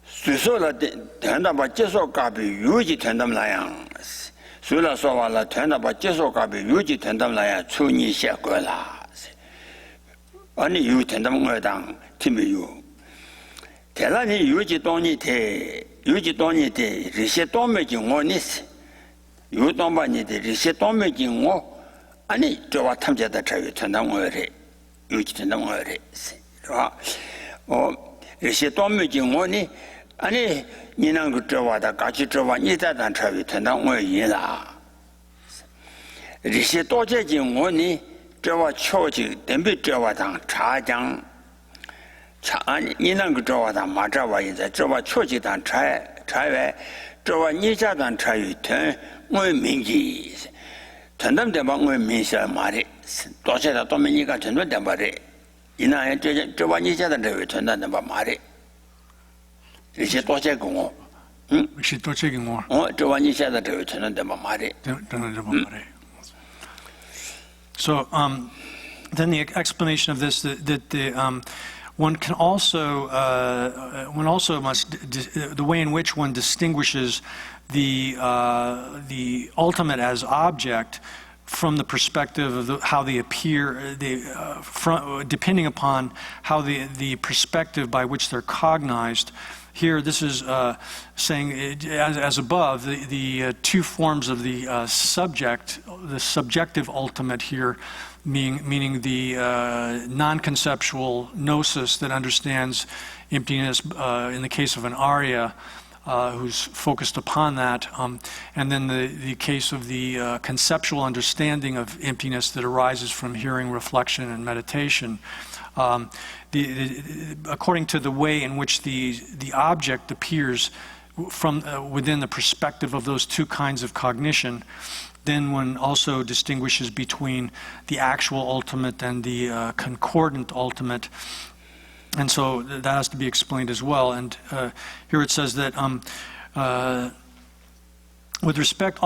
Susola Tendam Jeso Gabi, Yuji Tendam Layang. Sula Sovala Tenda Bajeso Gabi, Yuji Tendam Laya, Tsuni Shagola. Only you Tendam Wedang, Timmy you. Telani Yuji Donite, Rishetomaging Onis. You don't buy it, Rishetomaging O. Ani Joa Tamja the Travi Tendam Were, Yuji Tendam Were. Or Rishetomaging Oni. Ani Ninang Java, the Gachi Java, Nita than Travi Tendam Were Yila. Rishetoje Jingoni, Java Choji, Dembi Java Tang, Chajang, Ninang Java, the Majava in the Java Choji than Trive, Java Nita than Travi Turn, Moy Mingi. Tendam de Bango Misha Mari, Doja Dominica Tendo de Mari. Ina Java Nita than Travi Tendam de Mari. Rishetoshe Gongo. She don't take more. 저 완전 세다 저 저는 데 말이. So then the explanation of this that the one can also one also must the way in which one distinguishes the ultimate as object from the perspective of how they appear, depending upon how the perspective by which they're cognized. Here, this is saying, as above, the two forms of the subjective ultimate here, meaning the non-conceptual gnosis that understands emptiness in the case of an Arya, who's focused upon that, and then the case of the conceptual understanding of emptiness that arises from hearing, reflection, and meditation. According to the way in which the object appears from within the perspective of those two kinds of cognition, then one also distinguishes between the actual ultimate and the concordant ultimate. And so that has to be explained as well. And here it says that with respect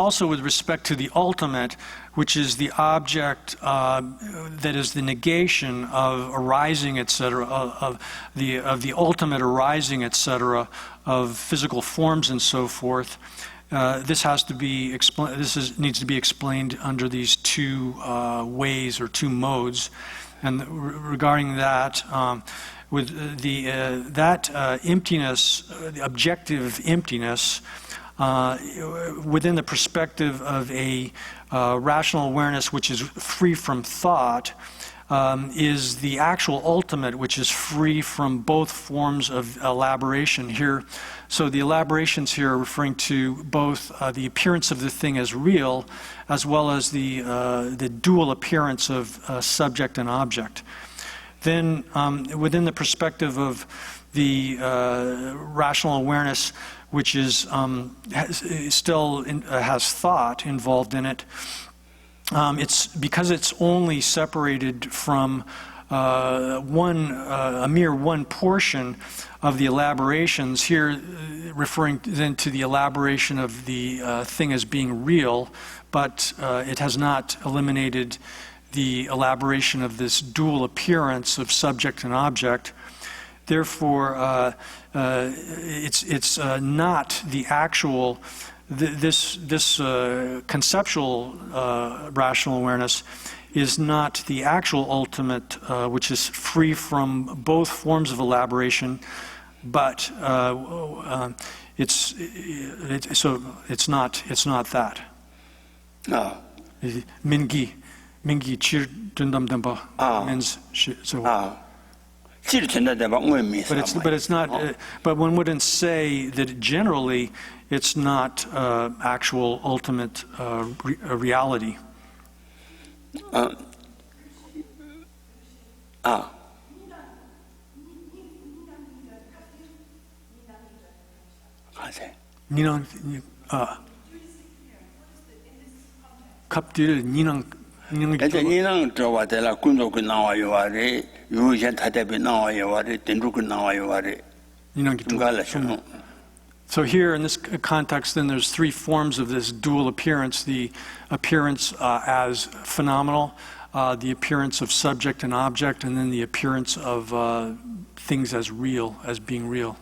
to the ultimate, which is the object that is the negation of arising, etc., of the ultimate arising, etc., of physical forms and so forth. This has to be needs to be explained under these two ways or two modes. And regarding that, with that emptiness, the objective emptiness, within the perspective of a rational awareness which is free from thought, is the actual ultimate, which is free from both forms of elaboration here. So the elaborations here are referring to both the appearance of the thing as real, as well as the dual appearance of subject and object. Then within the perspective of the rational awareness, which is still has thought involved in it, it's because it's only separated from a mere one portion of the elaborations here, referring then to the elaboration of the thing as being real, but it has not eliminated the elaboration of this dual appearance of subject and object. Therefore, it's not the actual. This conceptual rational awareness is not the actual ultimate, which is free from both forms of elaboration, but it's not that. No. Mingi chir dundam demba means so. But it's not. But one wouldn't say that generally it's not actual ultimate reality. 니랑 갑들 니랑 니랑 저와들라 군도그 나와요 와리 요전 다대비 나와요 와리 된루그 나와요 와리 니랑 So here in this context, then there's three forms of this dual appearance: the appearance as phenomenal, the appearance of subject and object, and then the appearance of things as real, as being real.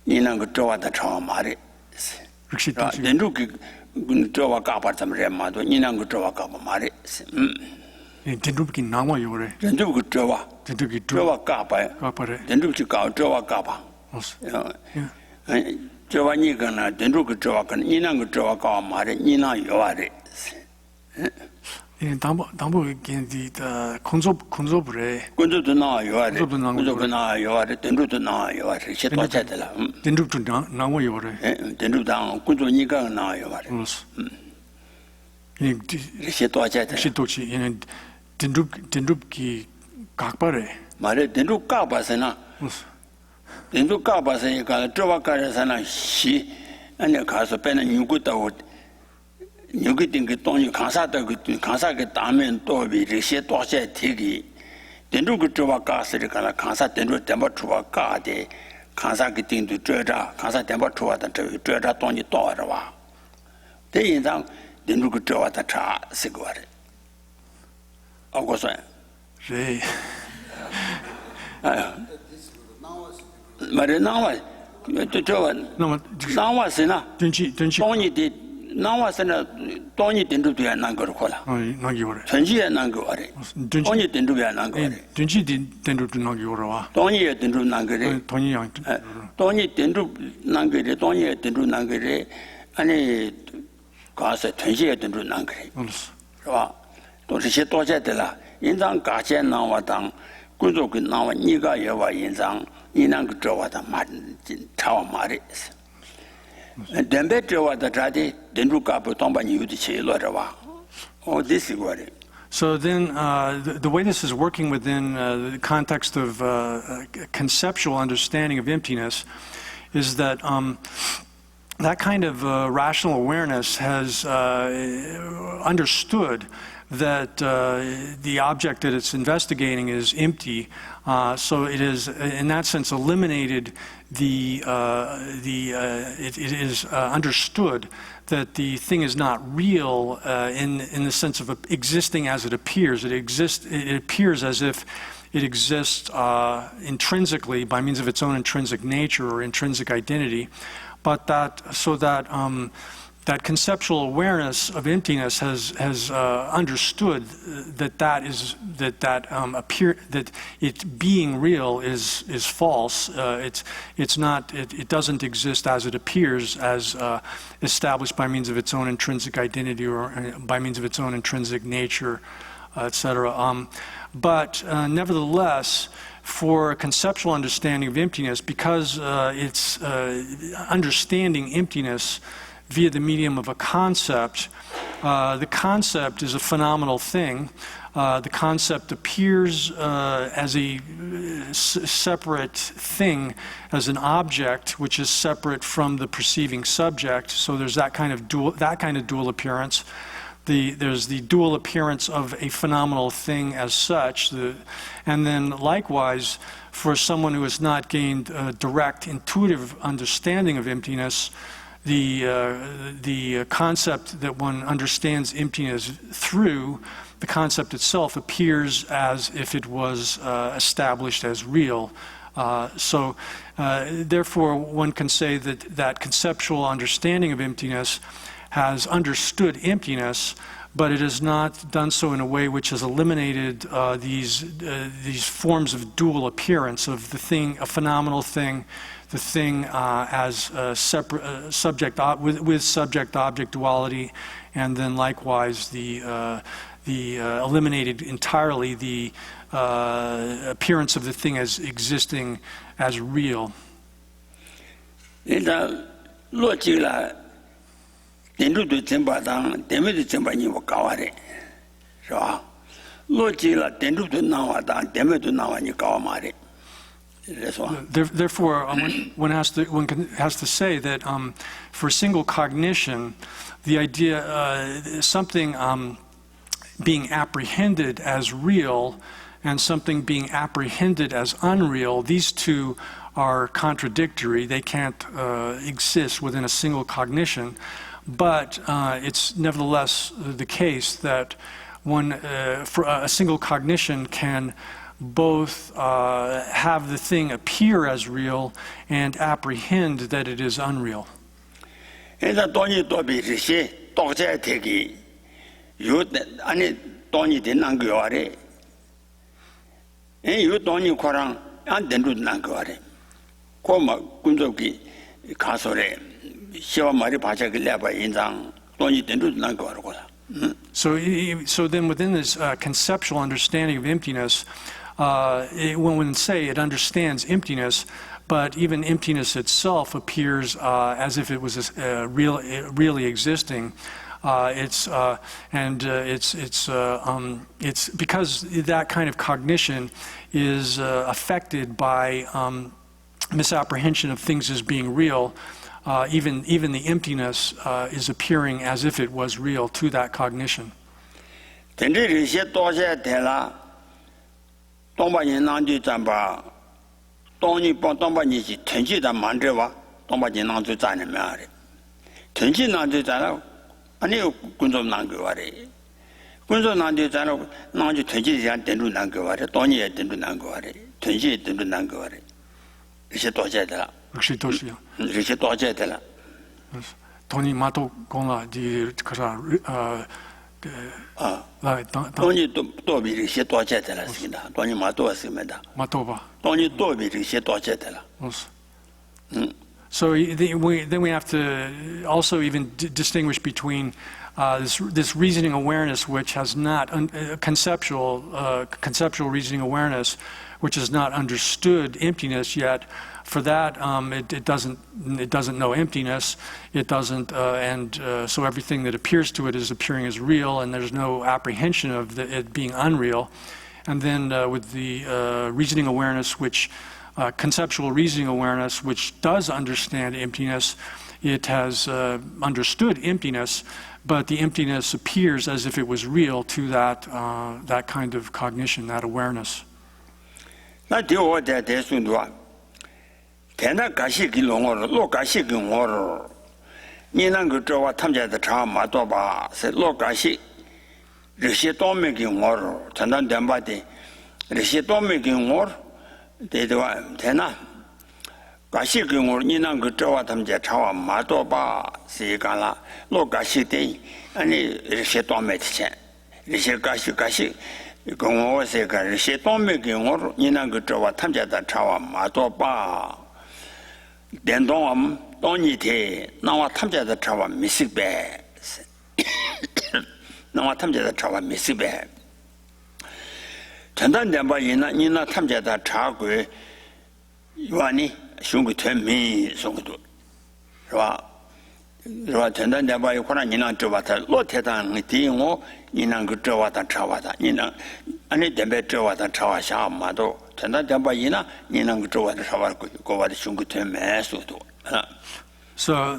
니는 그 좋아다 처음 말이 된루기 좋아 가봐 좀 레마도 니는 그 좋아 가봐 말이 된루기 나와요 그래 된루기 좋아 된루기 좋아 가봐 된루기 가 좋아 가봐 좋아 니가나 된루기 좋아 그 니는 그 좋아 가봐 말이 니나 요아리 담보 겐디 콘조브레 콘조도 나와요 콘조도 나와요 된루도 나와요 시도 찾들라 된루도 나와요 그래 된루당 콘조니가 나와요 시도 찾들 시도치 얘는 된루기 각바레 말에 된루 까봐서나 Dendu Kapa say, Jovakara she, and the Casapen and Yuguta you getting it on your Kansata, Kansaka Damen, Toby, Rishi, Tosha, Tigi. Dendu Jovaka, Serikala, Kansa, Dendu Temper Truaka, de Kansa getting to Jeda, Kansa Temper Truata, Jeda Tony Torawa. They in down Dendu Jovata Cha, Sigwari. August. But now, now was enough. Tony did. Now was in a Tony didn't do a Nangola. Tunji and Nangore. Tony didn't do a Nangore. Tunji didn't do Nangora. Tony didn't do Nangere. Tony didn't do Nangere. Tony didn't do Nangere. And it caused a Tunji didn't do Nangere. Don't she told Jetela. In Zang Gachen now what down. Good now and Niga Yava in Zang. Inang Jawata Martin Tower Maris. And then better what the tradi, then look up on by you to say Lorawa. Oh, this is what it. So then, the way this is working within the context of conceptual understanding of emptiness is that that kind of rational awareness has understood that the object that it's investigating is empty, so it is, in that sense, eliminated it is understood that the thing is not real in the sense of existing as it appears. It appears as if it exists intrinsically by means of its own intrinsic nature or intrinsic identity, but that conceptual awareness of emptiness has understood that it being real is false. It doesn't exist as it appears, as established by means of its own intrinsic identity or by means of its own intrinsic nature, etc. But nevertheless, for a conceptual understanding of emptiness, because it's understanding emptiness via the medium of a concept, the concept is a phenomenal thing. The concept appears as a separate thing, as an object which is separate from the perceiving subject. So there's that kind of dual appearance. There's the dual appearance of a phenomenal thing as such, and then likewise, for someone who has not gained a direct intuitive understanding of emptiness, the concept that one understands emptiness through, the concept itself appears as if it was established as real. Therefore, one can say that conceptual understanding of emptiness has understood emptiness, but it has not done so in a way which has eliminated these forms of dual appearance of the thing, a phenomenal thing, the thing as a separate with subject-object duality, and then likewise eliminated entirely the appearance of the thing as existing as real. Therefore, one has to say that for single cognition, the idea something being apprehended as real and something being apprehended as unreal, these two are contradictory. They can't exist within a single cognition. But it's nevertheless the case that for a single cognition can both have the thing appear as real and apprehend that it is unreal. So then within this conceptual understanding of emptiness, when one say it understands emptiness, but even emptiness itself appears as if it was really existing. It's because that kind of cognition is affected by misapprehension of things as being real, even the emptiness is appearing as if it was real to that cognition. 돈이 마도 공라 디 그라 돈이 또 비리 시 도제들라 스긴다. 돈이 마도 왔습니다. 마도바. 돈이 또 비리 시 도제들라. So then we have to also even distinguish between this reasoning awareness, which has not conceptual reasoning awareness, which has not understood emptiness yet. For that, it doesn't know emptiness. It doesn't, so everything that appears to it is appearing as real, and there's no apprehension of it being unreal. And then with the reasoning awareness, which conceptual reasoning awareness, which does understand emptiness, it has understood emptiness, but the emptiness appears as if it was real to that kind of cognition, that awareness. 가시경을 니난 그 저와 담제 차와 마도바 시간라 로가시대 아니 리셰도메티체 리셰가시 공원세가 리셰도메경을 니난 그 저와 담제다 차와 마도바 dendomam toni te nawa tamja da chawa misibbe nawa tamja da chawa misibbe 전단 된바 이나 tamja da cha고 요아니 슝구 텐미 송도 와 전단 된바 요코나 니나 저와다 로테당 디고 니나 그 저와다 차와다 니나 아니 된베 저와다 차와샤 마도 So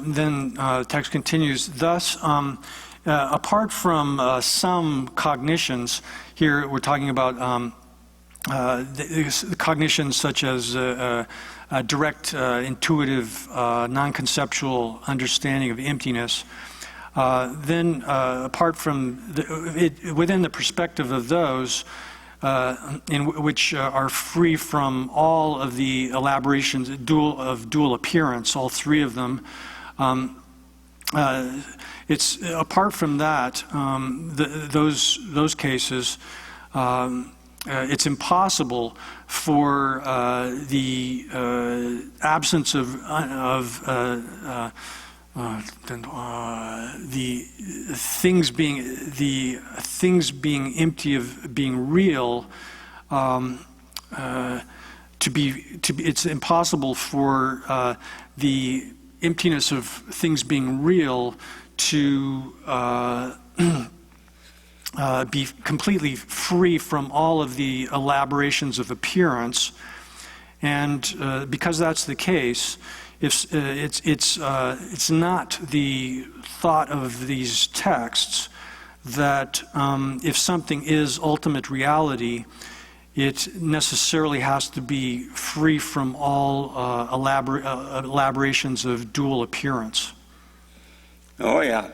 then text continues, thus, apart from some cognitions, here we're talking about the cognitions such as direct, intuitive, non-conceptual understanding of emptiness, then apart from, within the perspective of those, in which are free from all of the elaborations of dual appearance, all three of them. It's apart from that, those cases, it's impossible for the absence of the things being empty of being real, it's impossible for the emptiness of things being real to be completely free from all of the elaborations of appearance, and because that's the case. It's not the thought of these texts that if something is ultimate reality, it necessarily has to be free from all elaborations of dual appearance. Oh yeah.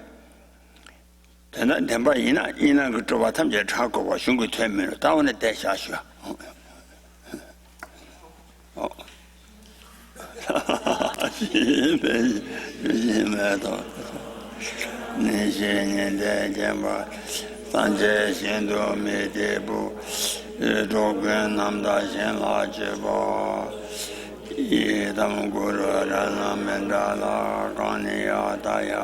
Idam guru rana mendala kaniya daya